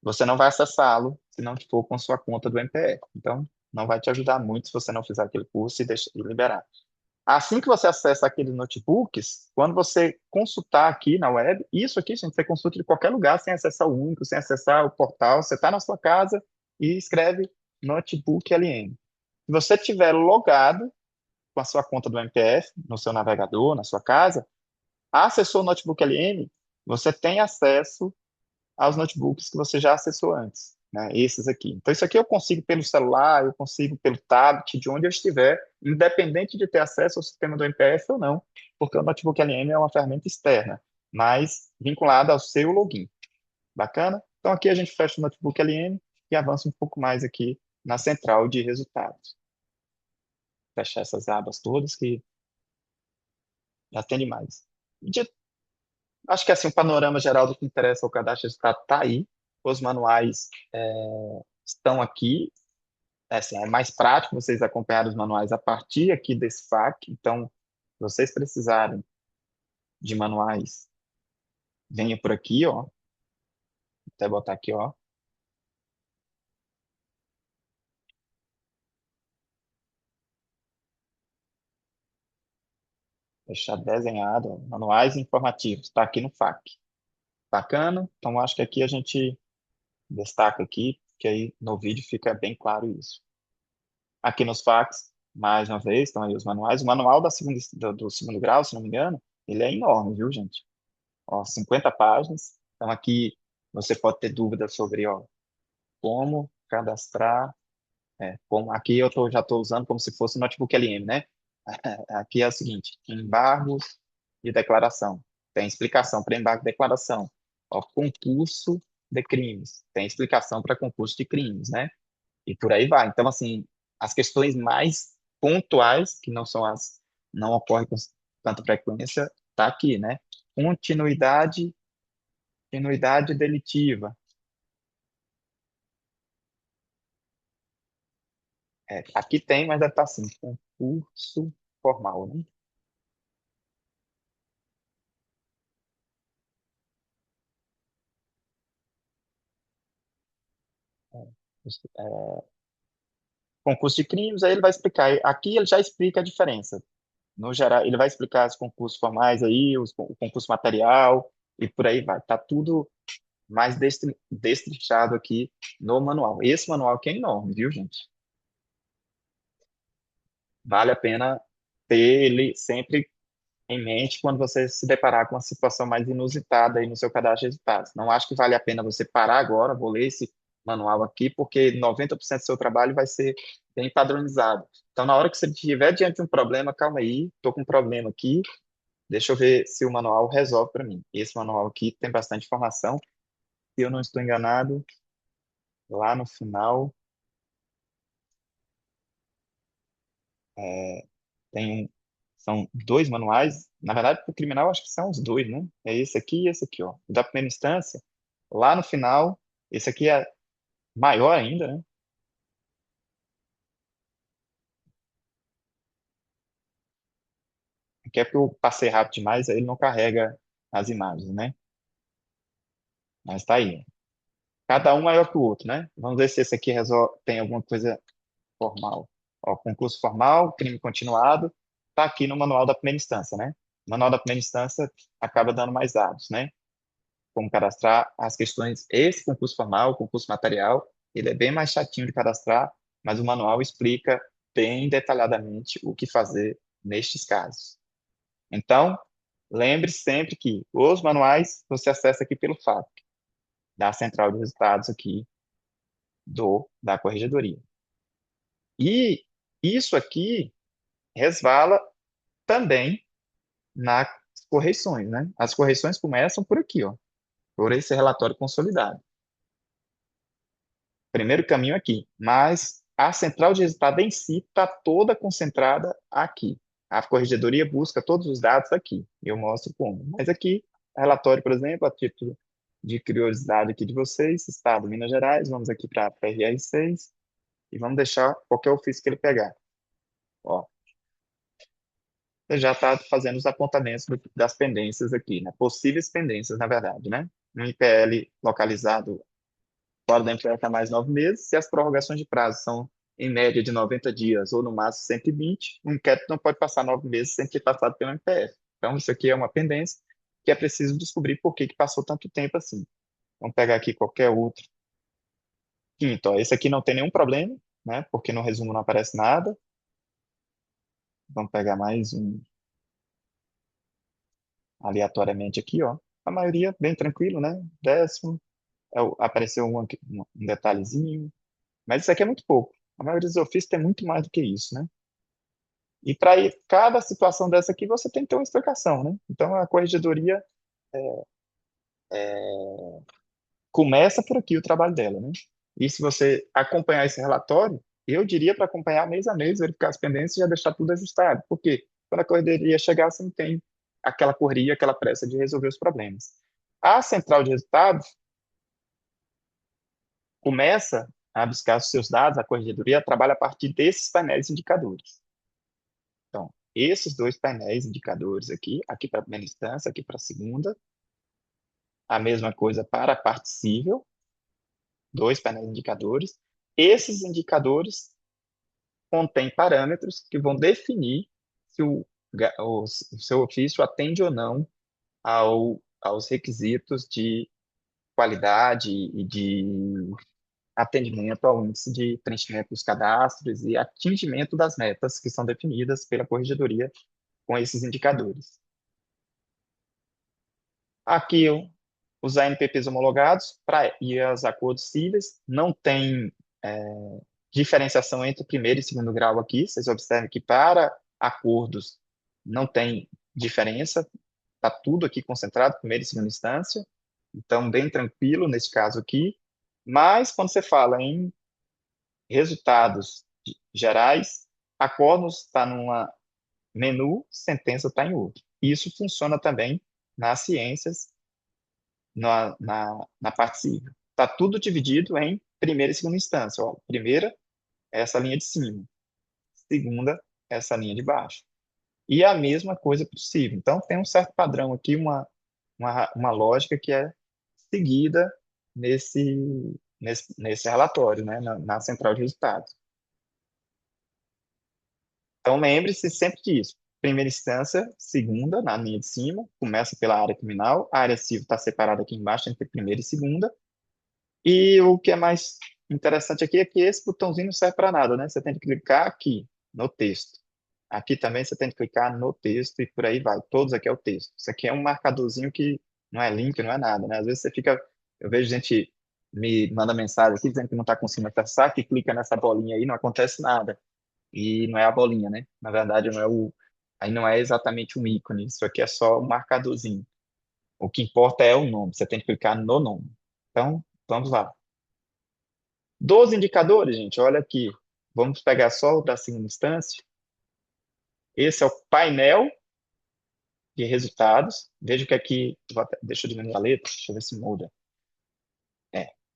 você não vai acessá-lo se não for com sua conta do MPF. Então, não vai te ajudar muito se você não fizer aquele curso e liberar. Assim que você acessa aqueles notebooks, quando você consultar aqui na web, isso aqui, gente, você consulta de qualquer lugar, sem acessar o único, sem acessar o portal, você está na sua casa e escreve Notebook LM. Se você tiver logado com a sua conta do MPF, no seu navegador, na sua casa, acessou o Notebook LM, você tem acesso aos notebooks que você já acessou antes, né? Esses aqui. Então, isso aqui eu consigo pelo celular, eu consigo pelo tablet, de onde eu estiver, independente de ter acesso ao sistema do MPF ou não, porque o notebook LM é uma ferramenta externa, mas vinculada ao seu login. Bacana? Então, aqui a gente fecha o notebook LM e avança um pouco mais aqui na central de resultados. Fechar essas abas todas que já tem demais. Acho que assim, o panorama geral do que interessa ao cadastro está aí. Os manuais estão aqui. Assim, é mais prático vocês acompanharem os manuais a partir aqui desse FAQ. Então, se vocês precisarem de manuais, venha por aqui, ó. Vou até botar aqui, ó. Deixar desenhado, ó, manuais informativos. Está aqui no FAQ. Bacana? Então, acho que aqui a gente destaca aqui, que aí no vídeo fica bem claro isso. Aqui nos FAQs, mais uma vez, estão aí os manuais. O manual do segundo grau, se não me engano, ele é enorme, viu, gente? Ó, 50 páginas. Então, aqui você pode ter dúvidas sobre, ó, como cadastrar. Aqui já estou usando como se fosse notebook LM, né? Aqui é o seguinte: embargos de declaração. tem explicação para embargo de declaração. Ó, concurso de crimes, tem explicação para concurso de crimes, né? E por aí vai. Então, assim, as questões mais pontuais, que não são as, não ocorrem com tanta frequência, tá aqui, né? Continuidade, continuidade delitiva. É, aqui tem, mas deve estar assim, concurso formal, né? É, concurso de crimes, aí ele vai explicar. Aqui ele já explica a diferença. No geral, ele vai explicar os concursos formais aí, o concurso material e por aí vai. Tá tudo mais destrinchado aqui no manual. Esse manual aqui é enorme, viu, gente? Vale a pena ter ele sempre em mente quando você se deparar com uma situação mais inusitada aí no seu cadastro de resultados. Não acho que vale a pena você parar agora, vou ler esse manual aqui, porque 90% do seu trabalho vai ser bem padronizado. Então, na hora que você estiver diante de um problema, calma aí, estou com um problema aqui, deixa eu ver se o manual resolve para mim. Esse manual aqui tem bastante informação. Se eu não estou enganado, lá no final é, tem são dois manuais. Na verdade, para o criminal, acho que são os dois, né? É esse aqui e esse aqui, ó. O da primeira instância, lá no final, esse aqui é maior ainda, né? Que é porque eu passei rápido demais, aí ele não carrega as imagens, né? Mas tá aí. Cada um maior que o outro, né? Vamos ver se esse aqui tem alguma coisa formal. Ó, concurso formal, crime continuado, tá aqui no manual da primeira instância, né? O manual da primeira instância acaba dando mais dados, né? Como cadastrar as questões, esse concurso formal, o concurso material, ele é bem mais chatinho de cadastrar, mas o manual explica bem detalhadamente o que fazer nestes casos. Então, lembre sempre que os manuais você acessa aqui pelo FAP, da central de resultados aqui da Corregedoria. E isso aqui resvala também nas correções, né? As correções começam por aqui, ó, por esse relatório consolidado. Primeiro caminho aqui, mas a central de resultado em si está toda concentrada aqui. A corregedoria busca todos os dados aqui. Eu mostro como. Mas aqui, relatório, por exemplo, a título de curiosidade aqui de vocês, Estado de Minas Gerais, vamos aqui para a PRR6 e vamos deixar qualquer ofício que ele pegar. Ó, você já está fazendo os apontamentos das pendências aqui, né? Possíveis pendências, na verdade, né? Um IPL localizado fora da MPF há mais 9 meses, se as prorrogações de prazo são em média de 90 dias ou no máximo 120, o inquérito não pode passar 9 meses sem ter passado pelo MPF. Então, isso aqui é uma pendência que é preciso descobrir por que que passou tanto tempo assim. Vamos pegar aqui qualquer outro. Quinto, ó, esse aqui não tem nenhum problema, né? Porque no resumo não aparece nada. Vamos pegar mais um aleatoriamente aqui, ó. A maioria bem tranquilo, né? Décimo, apareceu um detalhezinho, mas isso aqui é muito pouco. A maioria dos ofícios tem muito mais do que isso, né? E para cada situação dessa aqui, você tem que ter uma explicação, né? Então, a corregedoria começa por aqui o trabalho dela, né? E se você acompanhar esse relatório, eu diria para acompanhar mês a mês, verificar as pendências e já deixar tudo ajustado. Porque quando a corregedoria chegar, você não tem aquela correria, aquela pressa de resolver os problemas. A central de resultados começa a buscar os seus dados, a corregedoria trabalha a partir desses painéis indicadores. Então, esses dois painéis indicadores aqui para a primeira instância, aqui para a segunda, a mesma coisa para a parte civil, dois painéis indicadores. Esses indicadores contêm parâmetros que vão definir se o seu ofício atende ou não aos requisitos de qualidade e de atendimento ao índice de preenchimento dos cadastros e atingimento das metas que são definidas pela corregedoria com esses indicadores. Aqui, os ANPPs homologados e os acordos cíveis não tem diferenciação entre primeiro e segundo grau aqui. Vocês observem que para acordos não tem diferença. está tudo aqui concentrado, primeira e segunda instância, então bem tranquilo nesse caso aqui. Mas quando você fala em resultados gerais, acordos está numa menu, sentença está em outro. Isso funciona também nas ciências, na parte civil. Está tudo dividido em primeira e segunda instância. Ó, primeira é essa linha de cima, segunda é essa linha de baixo. E a mesma coisa para o civil. Então, tem um certo padrão aqui, uma lógica que é seguida nesse relatório, né, na central de resultados. Então, lembre-se sempre disso. Primeira instância, segunda, na linha de cima, começa pela área criminal, a área civil está separada aqui embaixo entre primeira e segunda. E o que é mais interessante aqui é que esse botãozinho não serve para nada, né? Você tem que clicar aqui no texto. Aqui também você tem que clicar no texto e por aí vai. Todos aqui é o texto. Isso aqui é um marcadorzinho que não é link, não é nada, né? Às vezes você fica. Eu vejo gente me manda mensagem aqui dizendo que não está conseguindo acessar, que clica nessa bolinha aí, não acontece nada. E não é a bolinha, né? Na verdade, não é o. Aí não é exatamente um ícone. Isso aqui é só um marcadorzinho. O que importa é o nome. Você tem que clicar no nome. Então, vamos lá. 12 indicadores, gente, olha aqui. Vamos pegar só o da segunda instância. Esse é o painel de resultados. Veja que aqui, deixa eu diminuir a letra, deixa eu ver se muda.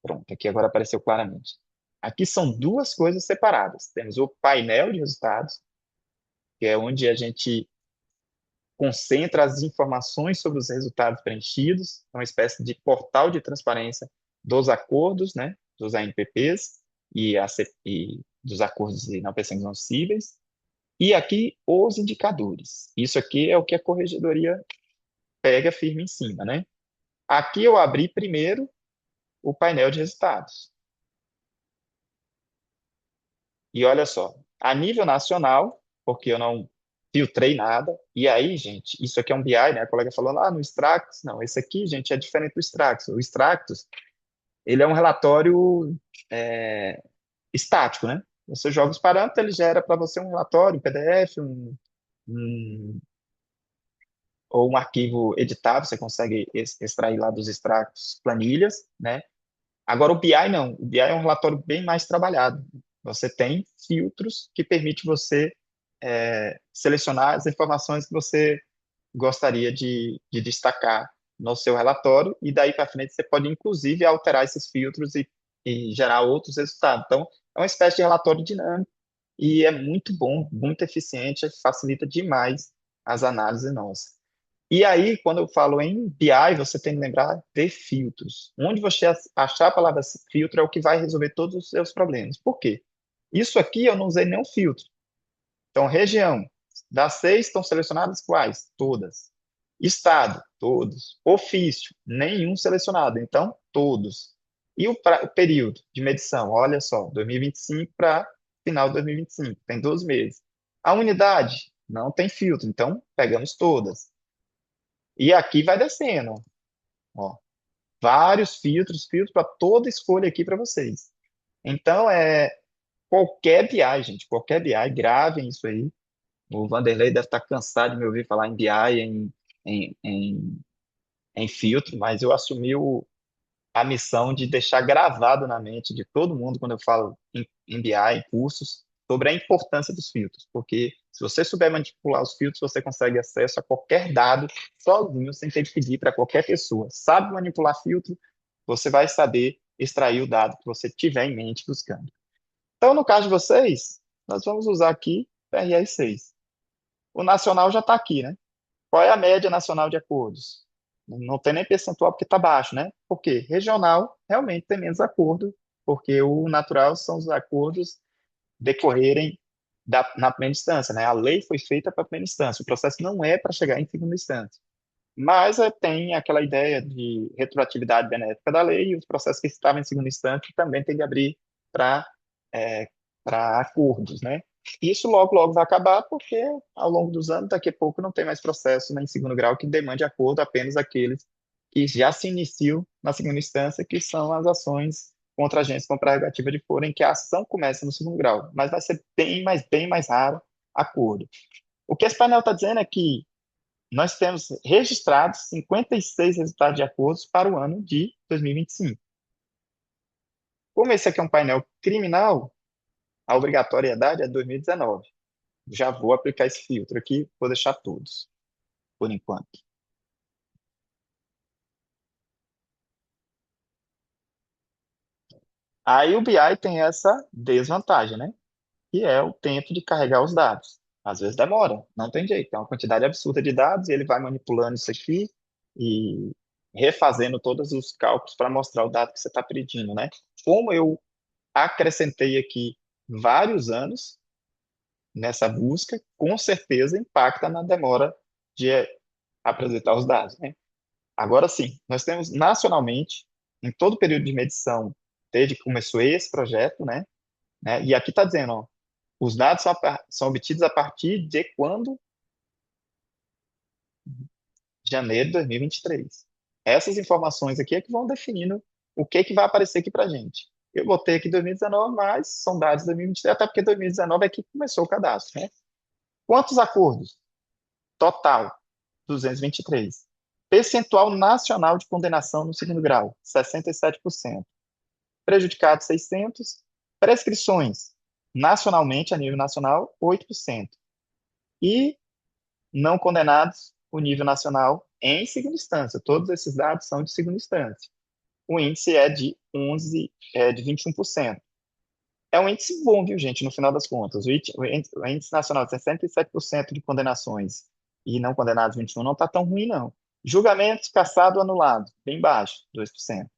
Pronto, aqui agora apareceu claramente. Aqui são duas coisas separadas. Temos o painel de resultados, que é onde a gente concentra as informações sobre os resultados preenchidos, é uma espécie de portal de transparência dos acordos, né, dos ANPPs e dos acordos de não perseguição cíveis. E aqui os indicadores. Isso aqui é o que a corregedoria pega firme em cima, né? Aqui eu abri primeiro o painel de resultados. E olha só, a nível nacional, porque eu não filtrei nada, e aí, gente, isso aqui é um BI, né? A colega falou lá no Extractus. Não, esse aqui, gente, é diferente do Extractus. O Extractus, ele é um relatório estático, né? Você joga os parâmetros, ele gera para você um relatório, um PDF, um ou um arquivo editável, você consegue extrair lá dos extratos planilhas, né? Agora o BI não, o BI é um relatório bem mais trabalhado. Você tem filtros que permitem você selecionar as informações que você gostaria de destacar no seu relatório, e daí para frente você pode inclusive alterar esses filtros e gerar outros resultados. Então, é uma espécie de relatório dinâmico e é muito bom, muito eficiente, facilita demais as análises nossas. E aí, quando eu falo em BI, você tem que lembrar de filtros. Onde você achar a palavra filtro é o que vai resolver todos os seus problemas. Por quê? Isso aqui eu não usei nenhum filtro. Então, região, das 6 estão selecionadas quais? Todas. Estado, todos. Ofício, nenhum selecionado. Então, todos. E o período de medição? Olha só, 2025 para final de 2025, tem 12 meses. A unidade? Não tem filtro, então pegamos todas. E aqui vai descendo, ó, vários filtros, filtros para toda escolha aqui para vocês. Então, qualquer BI, gente, qualquer BI, gravem isso aí. O Vanderlei deve estar cansado de me ouvir falar em BI, em, em, em filtro, mas eu assumi a missão de deixar gravado na mente de todo mundo, quando eu falo em BI, em cursos, sobre a importância dos filtros, porque se você souber manipular os filtros, você consegue acesso a qualquer dado sozinho, sem ter que pedir para qualquer pessoa. Sabe manipular filtro, você vai saber extrair o dado que você tiver em mente buscando. Então, no caso de vocês, nós vamos usar aqui PRR6. O nacional já está aqui, né? Qual é a média nacional de acordos? Não tem nem percentual porque está baixo, né? Porque regional realmente tem menos acordo, porque o natural são os acordos decorrerem na primeira instância, né? A lei foi feita para a primeira instância, o processo não é para chegar em segunda instância. Mas tem aquela ideia de retroatividade benéfica da lei e os processos que estavam em segunda instância também tem que abrir para para acordos, né? Isso logo, logo vai acabar, porque ao longo dos anos, daqui a pouco, não tem mais processo, né, em segundo grau que demande acordo, apenas aqueles que já se iniciam na segunda instância, que são as ações contra agentes com prerrogativa de foro, em que a ação começa no segundo grau, mas vai ser bem mais raro acordo. O que esse painel está dizendo é que nós temos registrados 56 resultados de acordos para o ano de 2025. Como esse aqui é um painel criminal, a obrigatoriedade é 2019. Já vou aplicar esse filtro aqui, vou deixar todos, por enquanto. Aí o BI tem essa desvantagem, né? Que é o tempo de carregar os dados. Às vezes demora, não tem jeito. É uma quantidade absurda de dados e ele vai manipulando isso aqui e refazendo todos os cálculos para mostrar o dado que você está pedindo, né? Como eu acrescentei aqui vários anos nessa busca, com certeza impacta na demora de apresentar os dados, né? Agora sim, nós temos nacionalmente, em todo o período de medição, desde que começou esse projeto, né? E aqui está dizendo, ó, os dados são obtidos a partir de quando? Janeiro de 2023. Essas informações aqui é que vão definindo o que que vai aparecer aqui para gente. Eu botei aqui 2019, mas são dados de 2023, até porque 2019 é que começou o cadastro, né? Quantos acordos? Total, 223. Percentual nacional de condenação no segundo grau, 67%. Prejudicados, 600. Prescrições, nacionalmente, a nível nacional, 8%. E não condenados, o nível nacional, em segunda instância. Todos esses dados são de segunda instância. O índice é de 21%. É um índice bom, viu, gente, no final das contas. O índice nacional de 67% de condenações e não condenados 21% não está tão ruim, não. Julgamentos cassado anulado, bem baixo, 2%.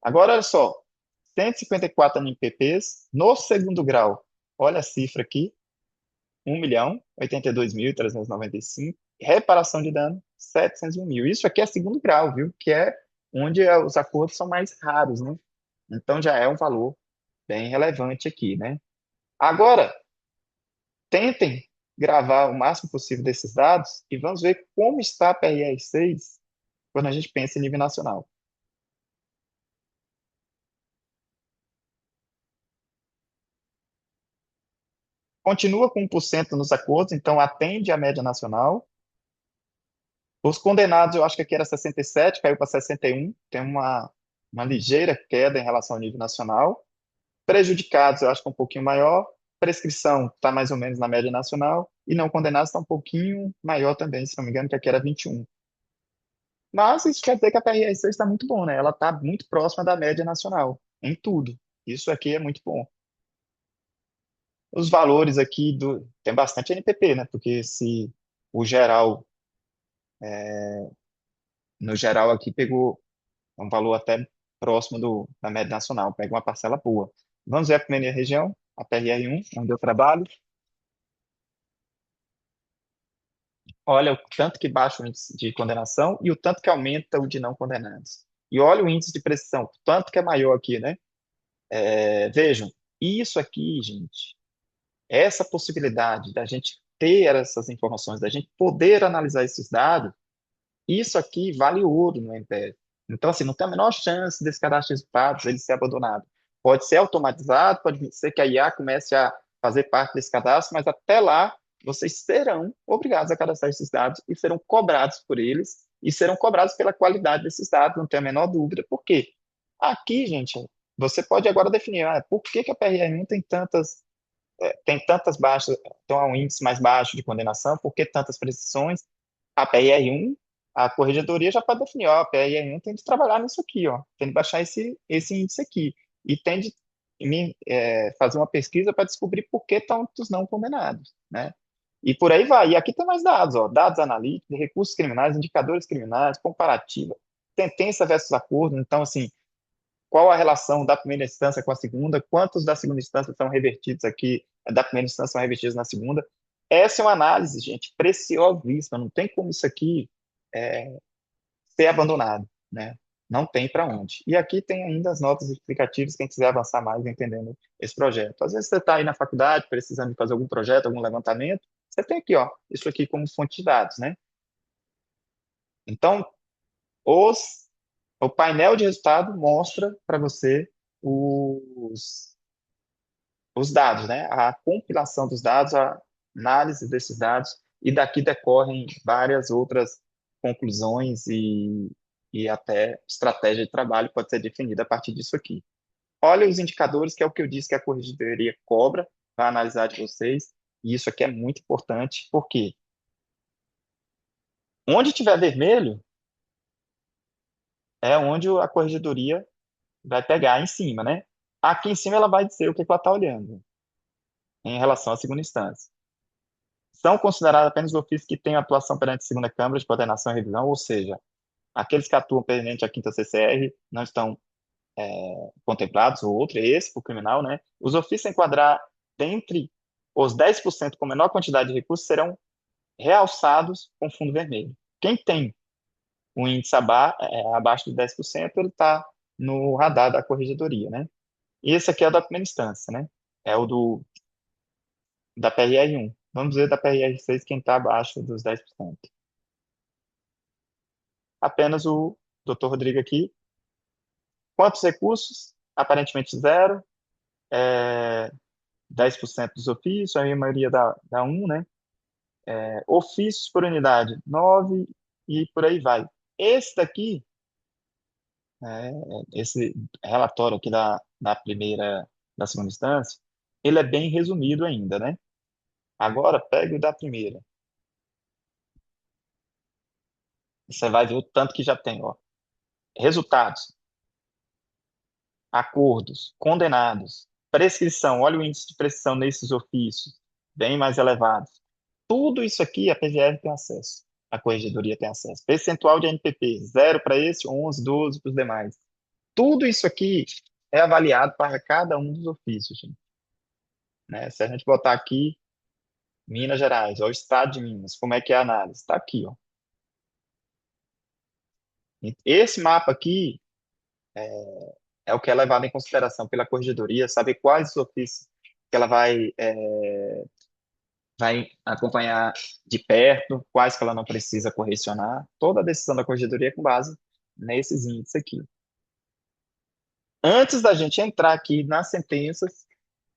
Agora, olha só, 154 NPPs no segundo grau. Olha a cifra aqui, 1.082.395. Reparação de dano, 701 mil. Isso aqui é segundo grau, viu? Que é onde os acordos são mais raros, né? Então já é um valor bem relevante aqui, né? Agora, tentem gravar o máximo possível desses dados e vamos ver como está a PRR6 quando a gente pensa em nível nacional. Continua com 1% nos acordos, então atende à média nacional. Os condenados, eu acho que aqui era 67, caiu para 61, tem uma ligeira queda em relação ao nível nacional. Prejudicados, eu acho que é um pouquinho maior. Prescrição está mais ou menos na média nacional. E não condenados está um pouquinho maior também, se não me engano, que aqui era 21. Mas isso quer dizer que a PRS está muito bom, né? Ela está muito próxima da média nacional, em tudo. Isso aqui é muito bom. Os valores aqui tem bastante NPP, né? Porque se o geral, no geral aqui pegou um valor até próximo da média nacional, pega uma parcela boa. Vamos ver a primeira região, a PRR1, onde eu trabalho. Olha o tanto que baixa o índice de condenação e o tanto que aumenta o de não condenados. E olha o índice de precisão, o tanto que é maior aqui, né? Vejam, isso aqui, gente, essa possibilidade da gente ter essas informações, da gente poder analisar esses dados, isso aqui vale ouro no MPF. Então, assim, não tem a menor chance desse cadastro de resultados ele ser abandonado. Pode ser automatizado, pode ser que a IA comece a fazer parte desse cadastro, mas até lá vocês serão obrigados a cadastrar esses dados e serão cobrados por eles e serão cobrados pela qualidade desses dados, não tem a menor dúvida. Por quê? Aqui, gente, você pode agora definir, por que que a PRR1 tem tantas baixas, tem um índice mais baixo de condenação, por que tantas prescrições? A PRR1, a corregedoria já pode definir, ó, a PRR1 tem de trabalhar nisso aqui, ó, tem de baixar esse índice aqui, e tem de fazer uma pesquisa para descobrir por que tantos não condenados, né? E por aí vai. E aqui tem mais dados, ó, dados analíticos, recursos criminais, indicadores criminais, comparativa, sentença versus acordo. Então, assim, qual a relação da primeira instância com a segunda, quantos da segunda instância são revertidos aqui, da primeira instância são revertidos na segunda. Essa é uma análise, gente, preciosíssima, não tem como isso aqui é, ser abandonado, né? Não tem para onde. E aqui tem ainda as notas explicativas, quem quiser avançar mais entendendo esse projeto. Às vezes você está aí na faculdade precisando de fazer algum projeto, algum levantamento, você tem aqui, ó, isso aqui como fonte de dados, né? Então, o painel de resultado mostra para você os, os dados, né? A compilação dos dados, a análise desses dados. e daqui decorrem várias outras conclusões e até estratégia de trabalho pode ser definida a partir disso aqui. Olha os indicadores, que é o que eu disse que a corregedoria cobra para analisar de vocês, e isso aqui é muito importante, porque onde tiver vermelho é onde a corregedoria vai pegar em cima, né? Aqui em cima ela vai dizer o que ela está olhando em relação à segunda instância. São considerados apenas ofícios que têm atuação perante a segunda Câmara de coordenação e revisão, ou seja, aqueles que atuam perante a quinta CCR não estão contemplados, ou outro, esse, para o criminal, né? Os ofícios a enquadrar dentre os 10% com menor quantidade de recursos serão realçados com fundo vermelho. Quem tem o índice abaixo de 10%, ele está no radar da corregedoria, né? E esse aqui é o da primeira instância, né? É o da PRR1. Vamos ver da PRR6 quem está abaixo dos 10%. Apenas o Dr. Rodrigo aqui. Quantos recursos? Aparentemente zero. 10% dos ofícios, a maioria dá 1, né? Ofícios por unidade, 9, e por aí vai. Esse daqui, né, esse relatório aqui da segunda instância, ele é bem resumido ainda, né? Agora, pegue o da primeira. Você vai ver o tanto que já tem, ó. Resultados, acordos, condenados, prescrição. Olha o índice de prescrição nesses ofícios, bem mais elevados. Tudo isso aqui a PGR tem acesso, a corregedoria tem acesso. Percentual de NPP, 0 para esse, 11, 12 para os demais. Tudo isso aqui é avaliado para cada um dos ofícios, gente, né? Se a gente botar aqui Minas Gerais, ó, o estado de Minas, como é que é a análise? Está aqui, ó. Esse mapa aqui é o que é levado em consideração pela corregedoria, saber quais os ofícios que ela vai acompanhar de perto, quais que ela não precisa correcionar. Toda a decisão da corregedoria é com base nesses índices aqui. Antes da gente entrar aqui nas sentenças,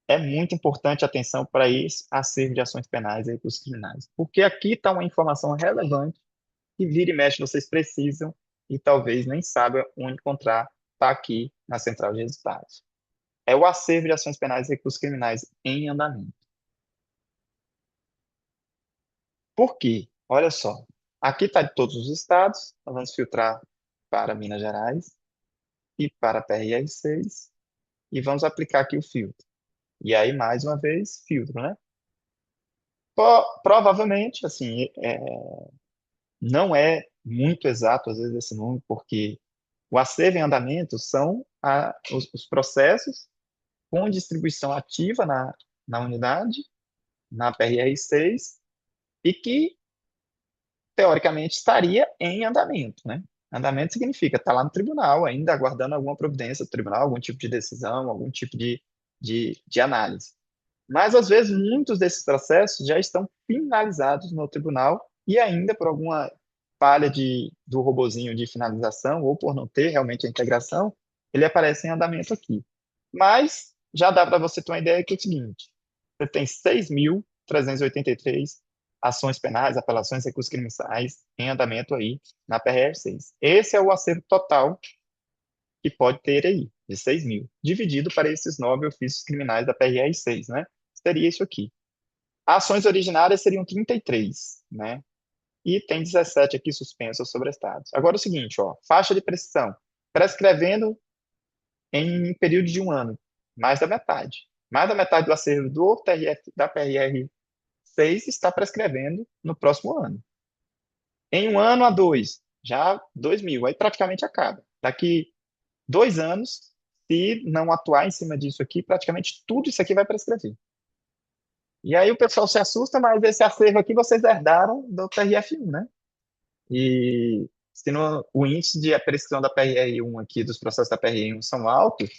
é muito importante a atenção para esse acervo de ações penais e recursos criminais, porque aqui está uma informação relevante que vira e mexe vocês precisam e talvez nem saibam onde encontrar, está aqui na central de resultados. É o acervo de ações penais e recursos criminais em andamento. Por quê? Olha só, aqui está de todos os estados, nós vamos filtrar para Minas Gerais e para a PRR6 e vamos aplicar aqui o filtro. E aí, mais uma vez, filtro, né? Provavelmente, assim, não é muito exato, às vezes, esse número, porque o acervo em andamento são os processos com distribuição ativa na unidade, na PRR6, e que, teoricamente, estaria em andamento, né? Andamento significa estar lá no tribunal, ainda aguardando alguma providência do tribunal, algum tipo de decisão, algum tipo de análise. Mas, às vezes, muitos desses processos já estão finalizados no tribunal e ainda por alguma falha do robozinho de finalização ou por não ter realmente a integração, ele aparece em andamento aqui. Mas já dá para você ter uma ideia que é o seguinte, você tem 6.383 ações penais, apelações, recursos criminais em andamento aí na PRR6. Esse é o acervo total que pode ter aí, de 6 mil, dividido para esses 9 ofícios criminais da PRR6, né? Seria isso aqui. Ações originárias seriam 33, né? E tem 17 aqui suspensas sobre estados. Agora é o seguinte, ó, faixa de prescrição, prescrevendo em período de 1 ano, mais da metade. Mais da metade do acervo da PRR6 está prescrevendo no próximo ano. Em 1 ano a 2, já 2 mil, aí praticamente acaba. Daqui 2 anos, se não atuar em cima disso aqui, praticamente tudo isso aqui vai prescrever. E aí o pessoal se assusta, mas esse acervo aqui vocês herdaram do TRF1, né? E se o índice de prescrição da PRR1 aqui, dos processos da PRR1 são altos,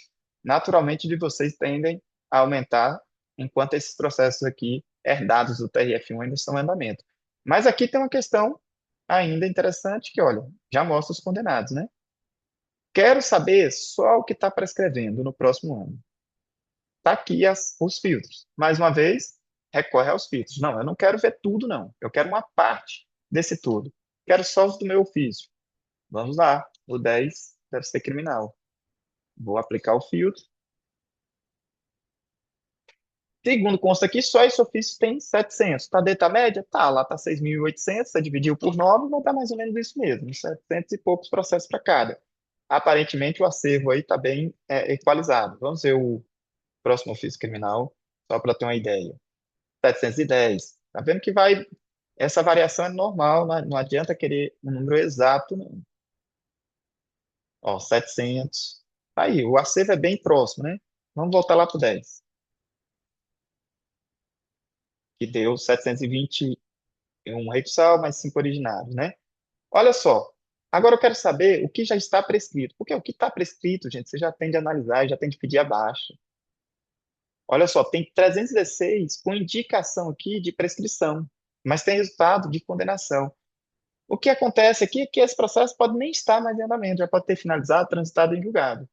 naturalmente de vocês tendem a aumentar, enquanto esses processos aqui, herdados do TRF1, ainda estão em andamento. Mas aqui tem uma questão ainda interessante que, olha, já mostra os condenados, né? Quero saber só o que está prescrevendo no próximo ano. Está aqui os filtros. Mais uma vez, recorre aos filtros. Não, eu não quero ver tudo, não. Eu quero uma parte desse tudo. Quero só os do meu ofício. Vamos lá. O 10 deve ser criminal. Vou aplicar o filtro. Segundo consta aqui, só esse ofício tem 700. Está dentro da média? Tá, lá está 6.800. Você dividiu por 9, vai dar mais ou menos isso mesmo. 700 e poucos processos para cada. Aparentemente, o acervo aí está bem equalizado. Vamos ver o próximo ofício criminal, só para ter uma ideia. 710. Tá vendo que vai. Essa variação é normal, não adianta querer um número exato, não. Ó, 700. Aí, o acervo é bem próximo, né? Vamos voltar lá para o 10, que deu 721 recursal, mais 5 originários, né? Olha só. Agora eu quero saber o que já está prescrito. Porque o que está prescrito, gente, você já tem de analisar e já tem de pedir abaixo. Olha só, tem 316 com indicação aqui de prescrição, mas tem resultado de condenação. O que acontece aqui é que esse processo pode nem estar mais em andamento, já pode ter finalizado, transitado em julgado.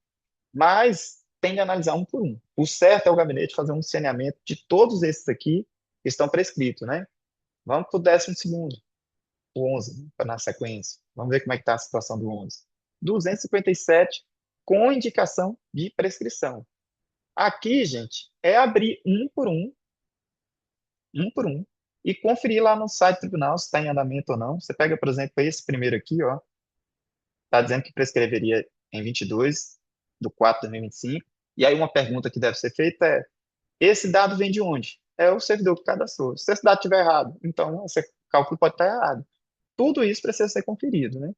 Mas tem de analisar um por um. O certo é o gabinete fazer um saneamento de todos esses aqui que estão prescritos, né? Vamos para o 12º, o 11, né? Na sequência. Vamos ver como é que está a situação do 11. 257 com indicação de prescrição. Aqui, gente, é abrir um por um, e conferir lá no site do tribunal se está em andamento ou não. Você pega, por exemplo, esse primeiro aqui, ó, está dizendo que prescreveria em 22/4/2025, e aí uma pergunta que deve ser feita é, esse dado vem de onde? É o servidor que cadastrou. Se esse dado estiver errado, então esse cálculo pode estar errado. Tudo isso precisa ser conferido, né?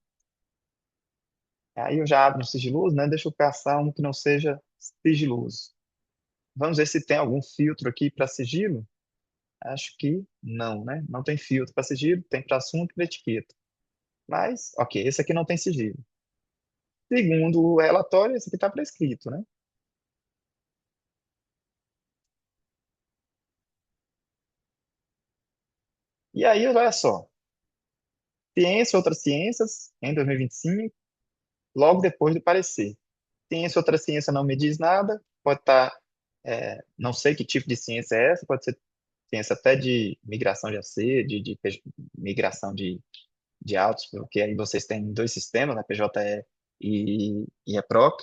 Aí eu já abro um sigiloso, né? Deixa eu caçar um que não seja sigiloso. Vamos ver se tem algum filtro aqui para sigilo. Acho que não, né? Não tem filtro para sigilo, tem para assunto e para etiqueta. Mas, ok, esse aqui não tem sigilo. Segundo o relatório, esse aqui está prescrito, né? E aí, olha só, ciência e outras ciências, em 2025, logo depois do parecer. Ciência e outra ciência não me diz nada, pode estar, não sei que tipo de ciência é essa, pode ser ciência até de migração de AC, de migração de autos, porque aí vocês têm dois sistemas, né, PJE e EPROC.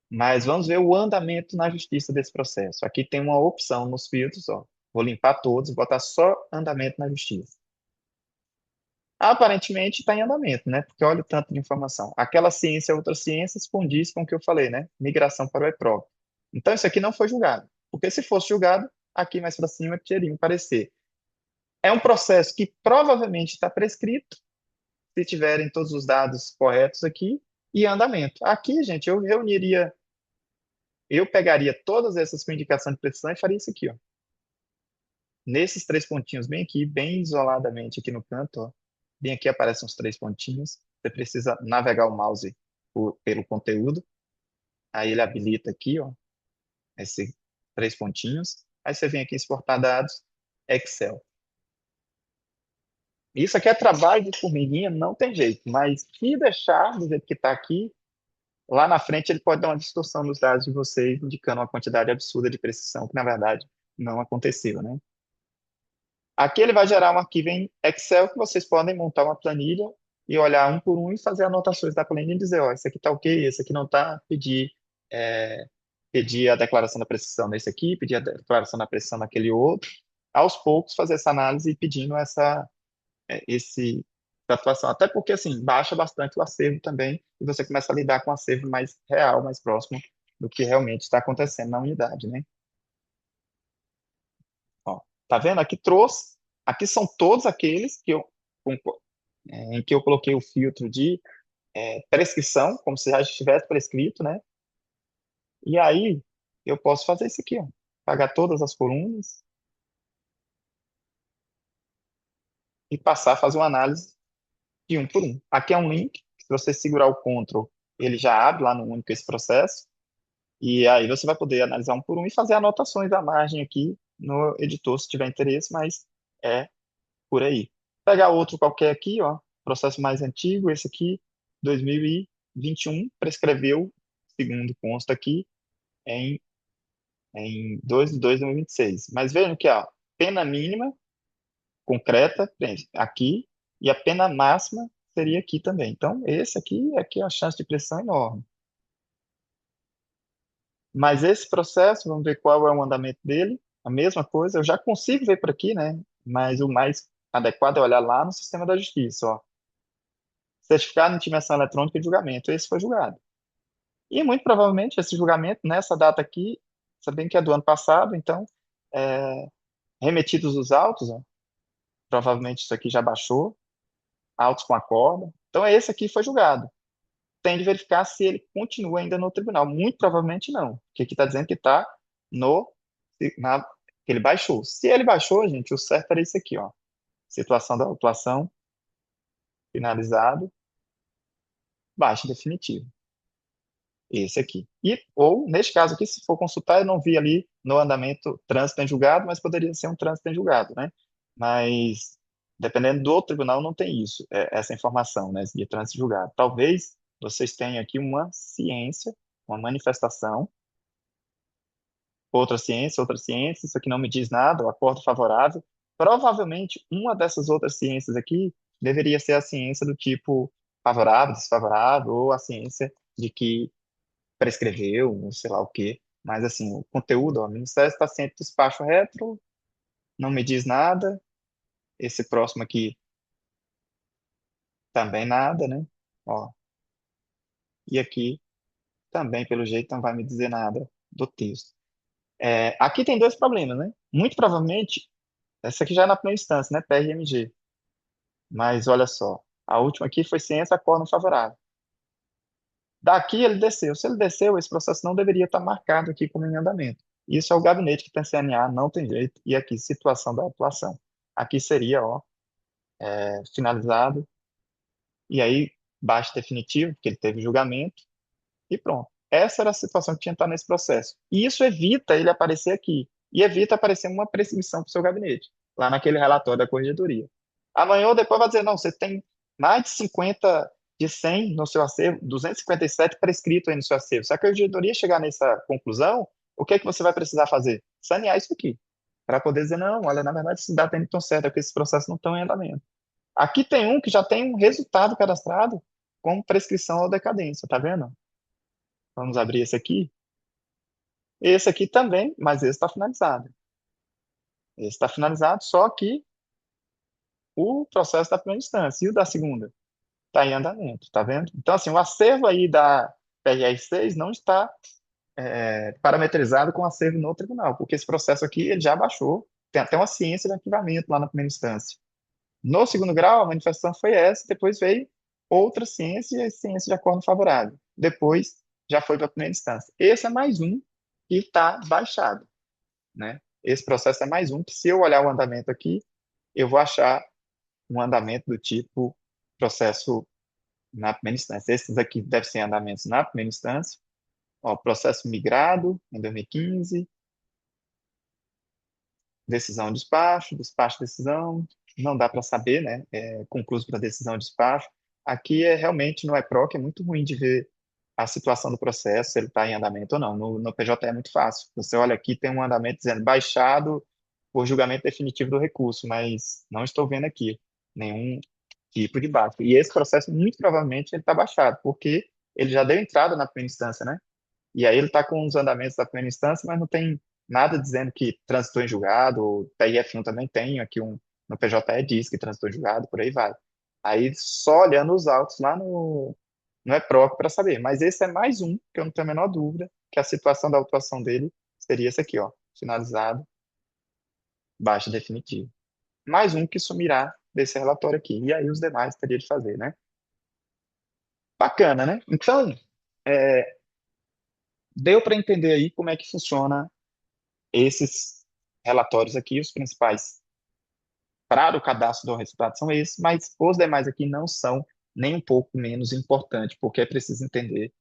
Mas vamos ver o andamento na justiça desse processo. Aqui tem uma opção nos filtros, ó. Vou limpar todos, botar só andamento na justiça. Aparentemente está em andamento, né? Porque olha o tanto de informação. Aquela ciência, outra ciência, condiz com o que eu falei, né? Migração para o EPROC. Então isso aqui não foi julgado. Porque se fosse julgado, aqui mais para cima teria um parecer. É um processo que provavelmente está prescrito, se tiverem todos os dados corretos aqui, e andamento. Aqui, gente, eu pegaria todas essas com indicação de precisão e faria isso aqui, ó. Nesses três pontinhos, bem aqui, bem isoladamente aqui no canto, ó. Bem aqui aparecem os três pontinhos. Você precisa navegar o mouse pelo conteúdo. Aí ele habilita aqui, ó, esses três pontinhos. Aí você vem aqui em exportar dados, Excel. Isso aqui é trabalho de formiguinha, não tem jeito. Mas se deixar do jeito que está aqui, lá na frente ele pode dar uma distorção nos dados de vocês, indicando uma quantidade absurda de precisão, que na verdade não aconteceu, né? Aqui ele vai gerar um arquivo em Excel que vocês podem montar uma planilha e olhar um por um e fazer anotações da planilha e dizer, ó, esse aqui tá ok, esse aqui não tá, pedir a declaração da precisão nesse aqui, pedir a declaração da precisão naquele outro. Aos poucos fazer essa análise e pedindo essa atuação. Até porque, assim, baixa bastante o acervo também e você começa a lidar com um acervo mais real, mais próximo do que realmente está acontecendo na unidade, né? Ó, tá vendo? Aqui trouxe, aqui são todos aqueles em que eu coloquei o filtro de prescrição, como se já estivesse prescrito, né? E aí eu posso fazer isso aqui, ó, pagar todas as colunas e passar a fazer uma análise de um por um. Aqui é um link, se você segurar o Ctrl, ele já abre lá no único esse processo, e aí você vai poder analisar um por um e fazer anotações à margem aqui no editor, se tiver interesse, mas é por aí. Pegar outro qualquer aqui, ó, processo mais antigo, esse aqui, 2021, prescreveu, segundo consta aqui, em 2/2/2026. Mas vejam que, ó, pena mínima, concreta, aqui, e a pena máxima seria aqui também. Então, esse aqui é a chance de pressão enorme. Mas esse processo, vamos ver qual é o andamento dele, a mesma coisa, eu já consigo ver por aqui, né? Mas o mais adequado é olhar lá no sistema da justiça, ó. Certificado de intimação eletrônica de julgamento. Esse foi julgado. E muito provavelmente esse julgamento, nessa data aqui, sabendo que é do ano passado, então, é, remetidos os autos, ó, provavelmente isso aqui já baixou, autos com acordo. Então, esse aqui foi julgado. Tem de verificar se ele continua ainda no tribunal. Muito provavelmente não, porque aqui está dizendo que está no, que ele baixou. Se ele baixou, gente, o certo era isso aqui, ó. Situação da autuação, finalizado, baixa definitivo. Esse aqui. Ou, neste caso aqui, se for consultar, eu não vi ali no andamento trânsito em julgado, mas poderia ser um trânsito em julgado, né? Mas, dependendo do tribunal, não tem isso, essa informação, né, de trânsito em julgado. Talvez vocês tenham aqui uma ciência, uma manifestação, outra ciência, isso aqui não me diz nada, o acordo favorável. Provavelmente, uma dessas outras ciências aqui deveria ser a ciência do tipo favorável, desfavorável, ou a ciência de que prescreveu, ou sei lá o quê. Mas, assim, o conteúdo, ó, o Ministério está ciente do despacho retro, não me diz nada. Esse próximo aqui também nada, né? Ó, e aqui também, pelo jeito, não vai me dizer nada do texto. Aqui tem dois problemas, né? Muito provavelmente, essa aqui já é na primeira instância, né? PRMG. Mas olha só, a última aqui foi ciência acordo favorável. Daqui ele desceu. Se ele desceu, esse processo não deveria estar marcado aqui como em andamento. Isso é o gabinete que tem CNA, não tem jeito. E aqui, situação da atuação. Aqui seria, ó, finalizado. E aí, baixo definitivo, porque ele teve julgamento. E pronto. Essa era a situação que tinha que estar nesse processo. E isso evita ele aparecer aqui. E evita aparecer uma prescrição para o seu gabinete, lá naquele relatório da corregedoria. Amanhã ou depois vai dizer, não, você tem mais de 50 de 100 no seu acervo, 257 prescrito aí no seu acervo. Se a corregedoria chegar nessa conclusão, o que é que você vai precisar fazer? Sanear isso aqui. Para poder dizer, não, olha, na verdade, esses dados não estão certos, é porque esses processos não estão em andamento. Aqui tem um que já tem um resultado cadastrado como prescrição ou decadência, tá vendo? Vamos abrir esse aqui. Esse aqui também, mas esse está finalizado. Esse está finalizado, só que o processo da primeira instância. E o da segunda? Está em andamento, tá vendo? Então, assim, o acervo aí da PRR6 não está parametrizado com o acervo no tribunal, porque esse processo aqui ele já baixou, tem até uma ciência de arquivamento lá na primeira instância. No segundo grau, a manifestação foi essa, depois veio outra ciência e a ciência de acordo favorável. Depois já foi para a primeira instância. Esse é mais um que está baixado, né? Esse processo é mais um que, se eu olhar o andamento aqui, eu vou achar um andamento do tipo processo na primeira instância. Esses aqui devem ser andamentos na primeira instância. Ó, processo migrado em 2015, decisão, despacho, despacho, decisão. Não dá para saber, né? Concluso para decisão, despacho. Aqui realmente no EPROC é muito ruim de ver a situação do processo, se ele está em andamento ou não. No PJ é muito fácil. Você olha aqui, tem um andamento dizendo baixado por julgamento definitivo do recurso, mas não estou vendo aqui nenhum tipo de baixa. E esse processo, muito provavelmente, ele está baixado, porque ele já deu entrada na primeira instância, né? E aí ele está com os andamentos da primeira instância, mas não tem nada dizendo que transitou em julgado, o TRF1 também tem, aqui no PJE diz que transitou em julgado, por aí vai. Aí só olhando os autos lá no EPROC para saber. Mas esse é mais um, que eu não tenho a menor dúvida, que a situação da autuação dele seria esse aqui, ó, finalizado, baixa definitivo. Mais um que sumirá desse relatório aqui. E aí os demais teria de fazer, né? Bacana, né? Então, deu para entender aí como é que funciona esses relatórios aqui, os principais para o cadastro do resultado são esses, mas os demais aqui não são nem um pouco menos importantes, porque é preciso entender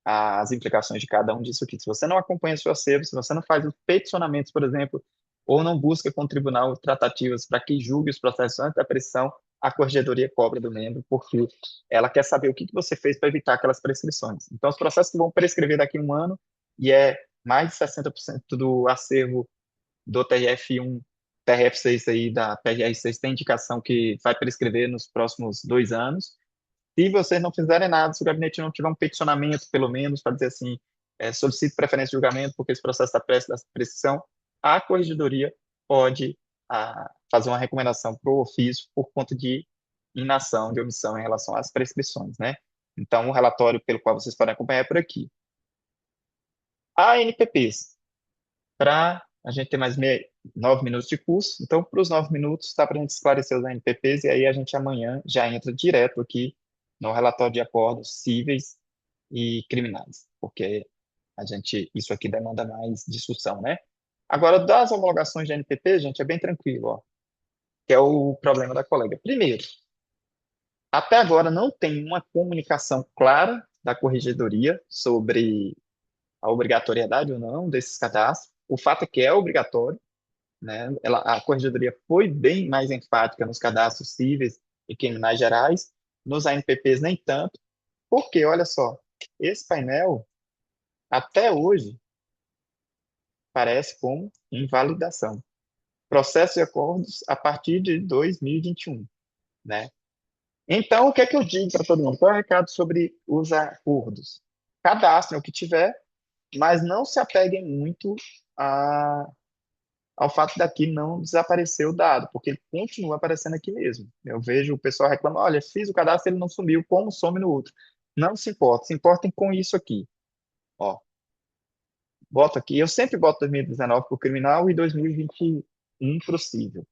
as implicações de cada um disso aqui. Se você não acompanha o seu acervo, se você não faz os peticionamentos, por exemplo, ou não busca com o tribunal tratativas para que julgue os processos antes da prescrição, a corregedoria cobra do membro, porque ela quer saber o que você fez para evitar aquelas prescrições. Então, os processos que vão prescrever daqui a um ano, e mais de 60% do acervo do TRF1 TRF6 aí da PRR6 tem indicação que vai prescrever nos próximos 2 anos. Se vocês não fizerem nada, se o gabinete não tiver um peticionamento, pelo menos, para dizer assim, solicite preferência de julgamento porque esse processo está prestes da prescrição, a corregedoria pode fazer uma recomendação para o ofício por conta de inação, de omissão em relação às prescrições, né? Então, o relatório pelo qual vocês podem acompanhar é por aqui. ANPPs, para a gente ter mais 9 minutos de curso, então, para os 9 minutos, dá para a gente esclarecer os ANPPs e aí a gente amanhã já entra direto aqui no relatório de acordos cíveis e criminais, porque isso aqui demanda mais discussão, né? Agora, das homologações de ANPP, gente, é bem tranquilo, ó, que é o problema da colega. Primeiro, até agora não tem uma comunicação clara da corregedoria sobre a obrigatoriedade ou não desses cadastros. O fato é que é obrigatório, né? A corregedoria foi bem mais enfática nos cadastros cíveis e criminais gerais, nos ANPPs nem tanto, porque, olha só, esse painel, até hoje, parece como invalidação. Processo de acordos a partir de 2021, né? Então, o que é que eu digo para todo mundo? Qual é o recado sobre os acordos? Cadastrem o que tiver, mas não se apeguem muito a, ao fato daqui não desaparecer o dado, porque ele continua aparecendo aqui mesmo. Eu vejo o pessoal reclamando, olha, fiz o cadastro, ele não sumiu, como some no outro? Não se importem com isso aqui. Ó, boto aqui, eu sempre boto 2019 para o criminal e 2021 para o civil.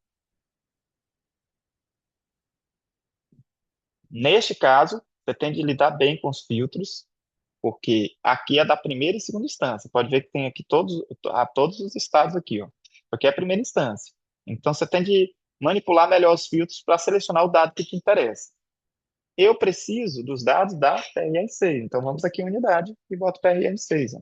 Neste caso, você tem de lidar bem com os filtros, porque aqui é da primeira e segunda instância. Pode ver que tem aqui todos os estados aqui, ó. Aqui é a primeira instância. Então, você tem de manipular melhor os filtros para selecionar o dado que te interessa. Eu preciso dos dados da PRR6. Então, vamos aqui em unidade e boto PRR6. Ó.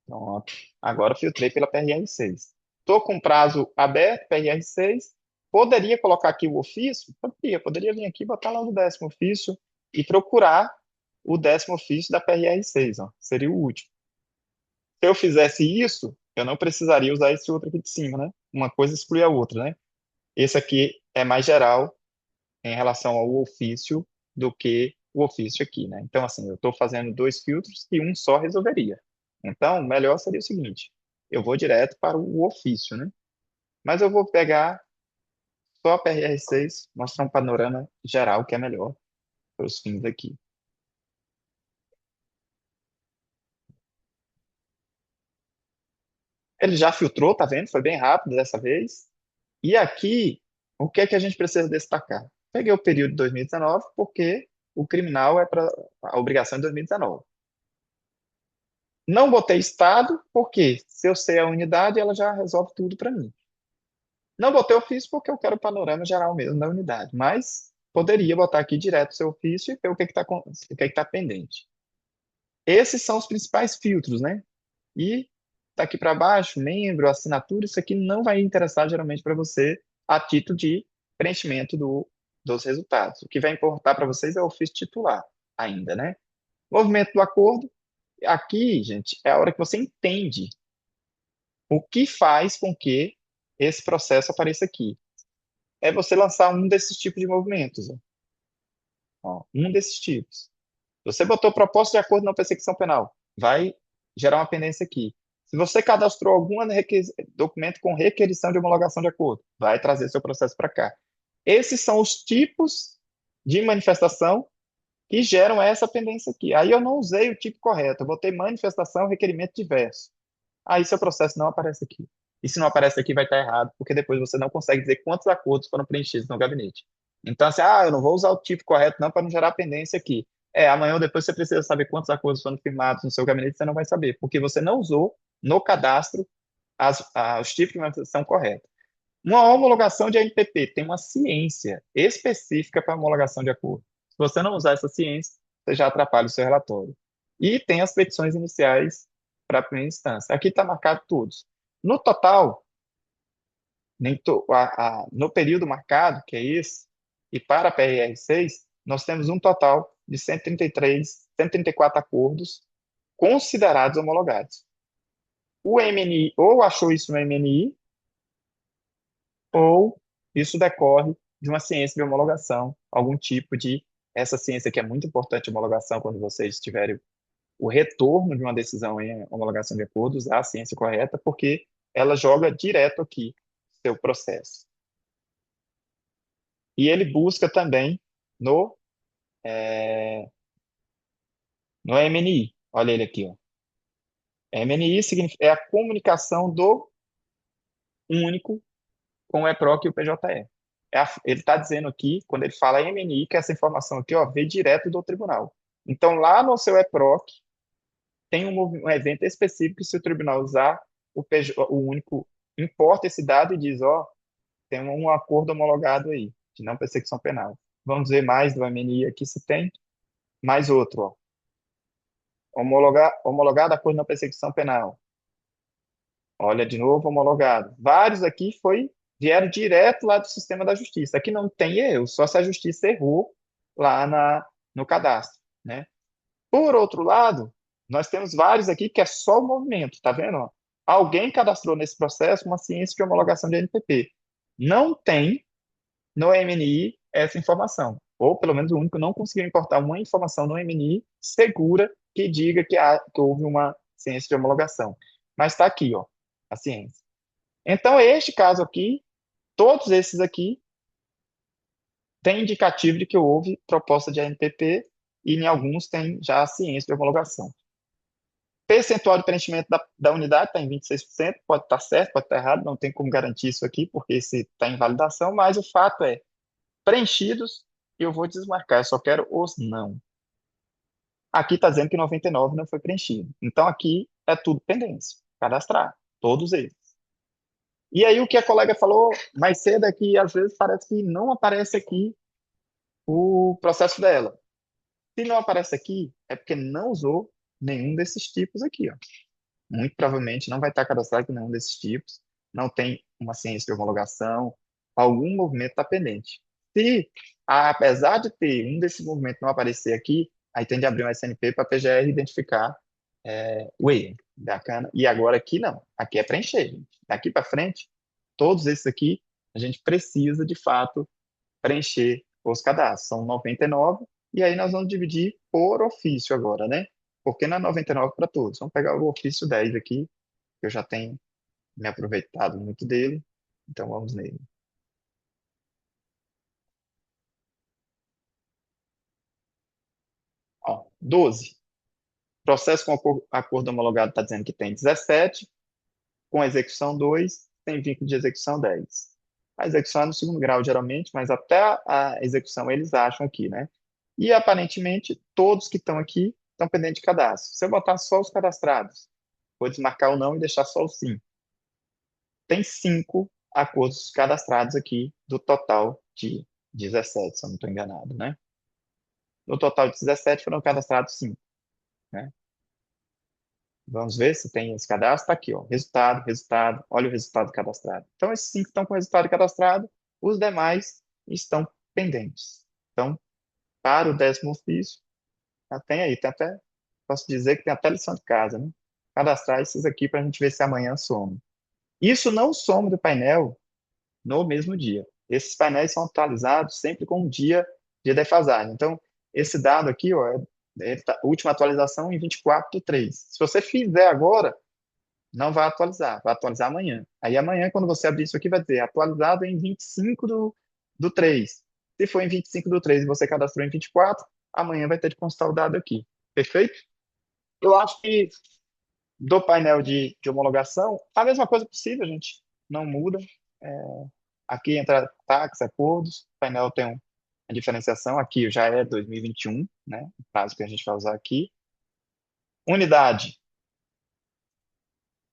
Pronto. Agora filtrei pela PRR6. Estou com prazo aberto, PRR6. Poderia colocar aqui o ofício? Poderia vir aqui, botar lá o 10º ofício e procurar o 10º ofício da PRR6. Ó. Seria o último. Se eu fizesse isso, eu não precisaria usar esse outro aqui de cima, né? Uma coisa exclui a outra, né? Esse aqui é mais geral em relação ao ofício do que o ofício aqui, né? Então, assim, eu estou fazendo 2 filtros e um só resolveria. Então, o melhor seria o seguinte, eu vou direto para o ofício, né? Mas eu vou pegar só a PRR6, mostrar um panorama geral que é melhor para os fins aqui. Ele já filtrou, tá vendo? Foi bem rápido dessa vez. E aqui, o que é que a gente precisa destacar? Peguei o período de 2019 porque o criminal é para a obrigação de 2019. Não botei estado porque se eu sei a unidade, ela já resolve tudo para mim. Não botei ofício porque eu quero o panorama geral mesmo da unidade, mas poderia botar aqui direto o seu ofício e ver o que que tá pendente. Esses são os principais filtros, né? E daqui para baixo, membro, assinatura, isso aqui não vai interessar geralmente para você a título de preenchimento dos resultados. O que vai importar para vocês é o ofício titular ainda, né? Movimento do acordo, aqui, gente, é a hora que você entende o que faz com que esse processo apareça aqui. É você lançar um desses tipos de movimentos, ó. Ó, um desses tipos. Você botou proposta de acordo na perseguição penal, vai gerar uma pendência aqui. Se você cadastrou algum documento com requerição de homologação de acordo, vai trazer seu processo para cá. Esses são os tipos de manifestação que geram essa pendência aqui. Aí eu não usei o tipo correto, eu botei manifestação, requerimento diverso. Aí seu processo não aparece aqui. E se não aparece aqui, vai estar errado, porque depois você não consegue dizer quantos acordos foram preenchidos no gabinete. Então, assim, eu não vou usar o tipo correto não para não gerar pendência aqui. Amanhã ou depois você precisa saber quantos acordos foram firmados no seu gabinete, você não vai saber, porque você não usou no cadastro os tipos de manifestação corretos. Uma homologação de ANPP tem uma ciência específica para homologação de acordo. Se você não usar essa ciência, você já atrapalha o seu relatório. E tem as petições iniciais para a primeira instância. Aqui está marcado todos. No total, no período marcado, que é esse, e para a PRR6, nós temos um total de 133 134 acordos considerados homologados. O MNI ou achou isso no MNI, ou isso decorre de uma ciência de homologação, algum tipo de essa ciência que é muito importante, homologação, quando vocês tiverem o retorno de uma decisão em homologação de acordos, a ciência correta, porque ela joga direto aqui seu processo. E ele busca também no, no MNI. Olha ele aqui, ó. MNI é a comunicação do único com o EPROC e o PJE. Ele está dizendo aqui, quando ele fala MNI, que essa informação aqui, ó, veio direto do tribunal. Então, lá no seu EPROC, tem um evento específico que, se o tribunal usar o único, importa esse dado e diz, ó, tem um acordo homologado aí, de não persecução penal. Vamos ver mais do MNI aqui, se tem mais outro, ó. Homologado acordo de não persecução penal. Olha de novo, homologado. Vários aqui vieram direto lá do sistema da justiça. Aqui não tem erro, só se a justiça errou lá no cadastro, né? Por outro lado, nós temos vários aqui que é só o movimento, tá vendo? Ó? Alguém cadastrou nesse processo uma ciência de homologação de NPP. Não tem no MNI essa informação. Ou, pelo menos, o único não conseguiu importar uma informação no MNI segura que diga que houve uma ciência de homologação. Mas está aqui, ó, a ciência. Então, este caso aqui, todos esses aqui, têm indicativo de que houve proposta de ANPP e em alguns tem já a ciência de homologação. Percentual de preenchimento da unidade está em 26%, pode estar certo, pode estar errado, não tem como garantir isso aqui, porque esse está em validação, mas o fato é, preenchidos, eu vou desmarcar, eu só quero os não. Aqui está dizendo que 99 não foi preenchido. Então, aqui é tudo pendência, cadastrar, todos eles. E aí, o que a colega falou mais cedo é que, às vezes, parece que não aparece aqui o processo dela. Se não aparece aqui, é porque não usou nenhum desses tipos aqui, ó. Muito provavelmente não vai estar cadastrado com nenhum desses tipos, não tem uma ciência de homologação, algum movimento está pendente. Se, apesar de ter um desses movimentos não aparecer aqui, aí tem de abrir um SNP para a PGR identificar o erro. Bacana. E agora aqui não, aqui é preencher, gente. Daqui para frente, todos esses aqui, a gente precisa, de fato, preencher os cadastros. São 99, e aí nós vamos dividir por ofício agora, né? Porque não é 99 para todos. Vamos pegar o ofício 10 aqui, que eu já tenho me aproveitado muito dele. Então vamos nele. Ó, 12. Processo com acordo homologado está dizendo que tem 17, com execução 2, tem vínculo de execução 10. A execução é no segundo grau, geralmente, mas até a execução eles acham aqui, né? E aparentemente, todos que estão aqui estão pendentes de cadastro. Se eu botar só os cadastrados, vou desmarcar o não e deixar só o sim. Tem 5 acordos cadastrados aqui do total de 17, se eu não estou enganado, né? No total de 17 foram cadastrados 5, né? Vamos ver se tem esse cadastro. Está aqui, ó. Resultado, resultado. Olha o resultado cadastrado. Então, esses 5 estão com resultado cadastrado, os demais estão pendentes. Então, para o 10º ofício, já tem aí, tem até, posso dizer que tem até lição de casa, né? Cadastrar esses aqui para a gente ver se amanhã some. Isso não some do painel no mesmo dia. Esses painéis são atualizados sempre com um dia de defasagem. Então, esse dado aqui, ó, última atualização em 24/3. Se você fizer agora, não vai atualizar amanhã. Aí amanhã, quando você abrir isso aqui, vai dizer atualizado em 25 do 3. Se for em 25/3 e você cadastrou em 24, amanhã vai ter de constar o dado aqui. Perfeito? Eu acho que do painel de homologação, a mesma coisa possível, gente. Não muda. Aqui entra taxa, acordos, o painel tem a diferenciação, aqui já é 2021, né? O prazo que a gente vai usar aqui. Unidade,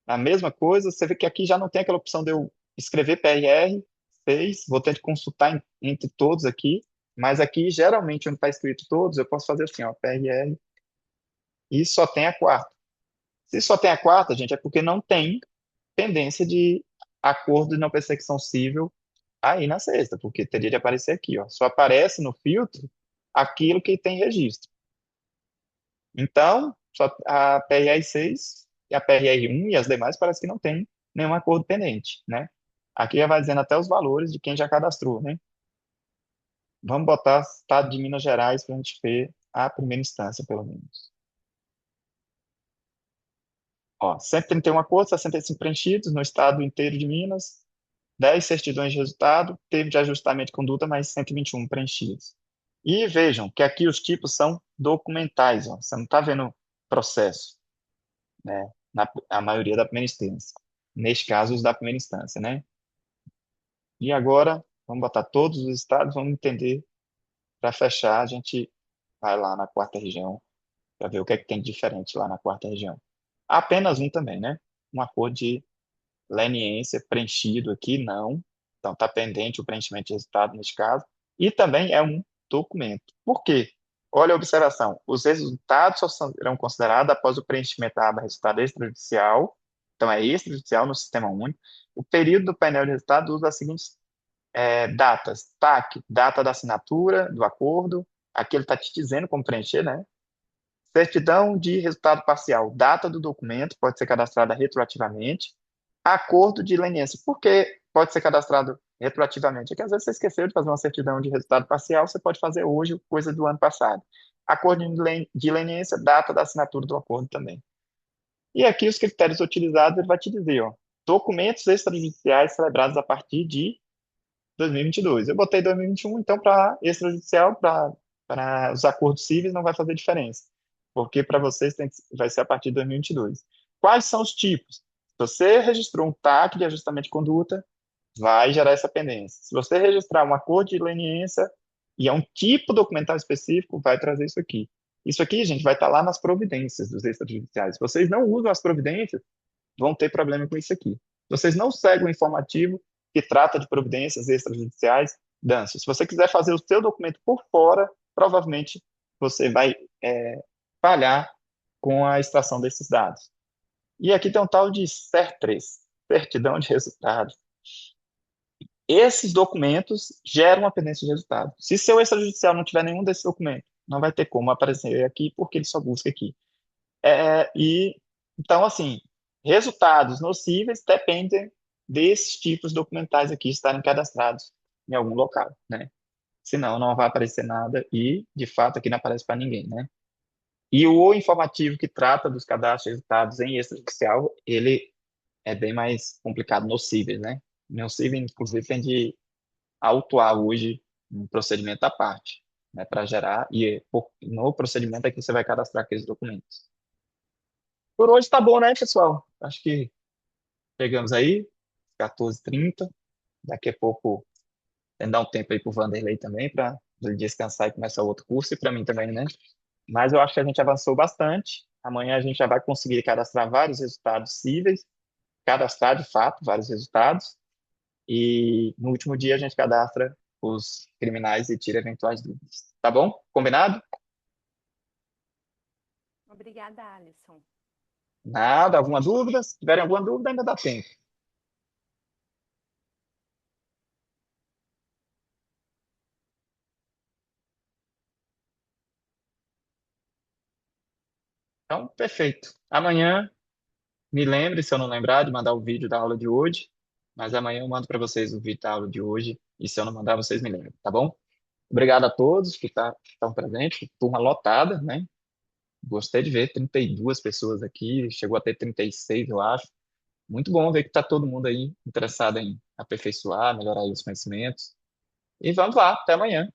a mesma coisa, você vê que aqui já não tem aquela opção de eu escrever PRR 6, vou ter que consultar entre todos aqui, mas aqui, geralmente, onde está escrito todos, eu posso fazer assim, ó, PRR, e só tem a quarta. Se só tem a quarta, gente, é porque não tem pendência de acordo de não persecução civil aí na sexta, porque teria de aparecer aqui, ó. Só aparece no filtro aquilo que tem registro. Então, só a PRR6 e a PRR1 e as demais parece que não tem nenhum acordo pendente, né? Aqui já vai dizendo até os valores de quem já cadastrou, né? Vamos botar Estado de Minas Gerais para a gente ver a primeira instância, pelo menos. Ó, 131 acordos, 65 preenchidos no estado inteiro de Minas, 10 certidões de resultado, termo de ajustamento de conduta, mais 121 preenchidos. E vejam que aqui os tipos são documentais, ó. Você não está vendo processo, né? A maioria da primeira instância. Neste caso, os da primeira instância, né? E agora, vamos botar todos os estados, vamos entender. Para fechar, a gente vai lá na quarta região para ver o que é que tem de diferente lá na quarta região. Apenas um também, né? Um acordo de leniência preenchido aqui, não. Então, está pendente o preenchimento de resultado neste caso. E também é um documento. Por quê? Olha a observação. Os resultados só serão considerados após o preenchimento da aba resultado extrajudicial. Então, é extrajudicial no sistema único. O período do painel de resultados usa as seguintes datas. TAC, data da assinatura do acordo. Aqui ele está te dizendo como preencher, né? Certidão de resultado parcial, data do documento, pode ser cadastrada retroativamente. Acordo de leniência, por que pode ser cadastrado retroativamente? É que às vezes você esqueceu de fazer uma certidão de resultado parcial, você pode fazer hoje coisa do ano passado. Acordo de leniência, data da assinatura do acordo também. E aqui os critérios utilizados, ele vai te dizer, ó, documentos extrajudiciais celebrados a partir de 2022. Eu botei 2021, então para extrajudicial, para os acordos cíveis não vai fazer diferença, porque para vocês vai ser a partir de 2022. Quais são os tipos? Se você registrou um TAC de ajustamento de conduta, vai gerar essa pendência. Se você registrar um acordo de leniência e é um tipo documental específico, vai trazer isso aqui. Isso aqui, gente, vai estar lá nas providências dos extrajudiciais. Se vocês não usam as providências, vão ter problema com isso aqui. Se vocês não seguem o informativo que trata de providências extrajudiciais, dane-se. Se você quiser fazer o seu documento por fora, provavelmente você vai falhar com a extração desses dados. E aqui tem um tal de CER3, Certidão de Resultado. Esses documentos geram uma pendência de resultado. Se seu extrajudicial não tiver nenhum desses documentos, não vai ter como aparecer aqui, porque ele só busca aqui. Então, assim, resultados nocíveis dependem desses tipos documentais aqui estarem cadastrados em algum local, né? Senão não vai aparecer nada e, de fato, aqui não aparece para ninguém, né? E o informativo que trata dos cadastros de resultados em extrajudicial, ele é bem mais complicado, nocíveis, né? Nocível, inclusive, tem de autuar hoje um procedimento à parte, né? Para gerar, e no procedimento é que você vai cadastrar aqueles documentos. Por hoje tá bom, né, pessoal? Acho que chegamos aí, 14h30. Daqui a pouco tem que dar um tempo aí pro Vanderlei também, para ele descansar e começar outro curso, e para mim também, né? Mas eu acho que a gente avançou bastante. Amanhã a gente já vai conseguir cadastrar vários resultados cíveis, cadastrar de fato vários resultados, e no último dia a gente cadastra os criminais e tira eventuais dúvidas. Tá bom? Combinado? Obrigada, Alisson. Nada? Alguma dúvida? Se tiverem alguma dúvida, ainda dá tempo. Então, perfeito. Amanhã me lembre, se eu não lembrar, de mandar o vídeo da aula de hoje, mas amanhã eu mando para vocês o vídeo da aula de hoje, e se eu não mandar, vocês me lembram, tá bom? Obrigado a todos que estão presentes, turma lotada, né? Gostei de ver 32 pessoas aqui, chegou a ter 36, eu acho. Muito bom ver que está todo mundo aí interessado em aperfeiçoar, melhorar aí os conhecimentos. E vamos lá, até amanhã.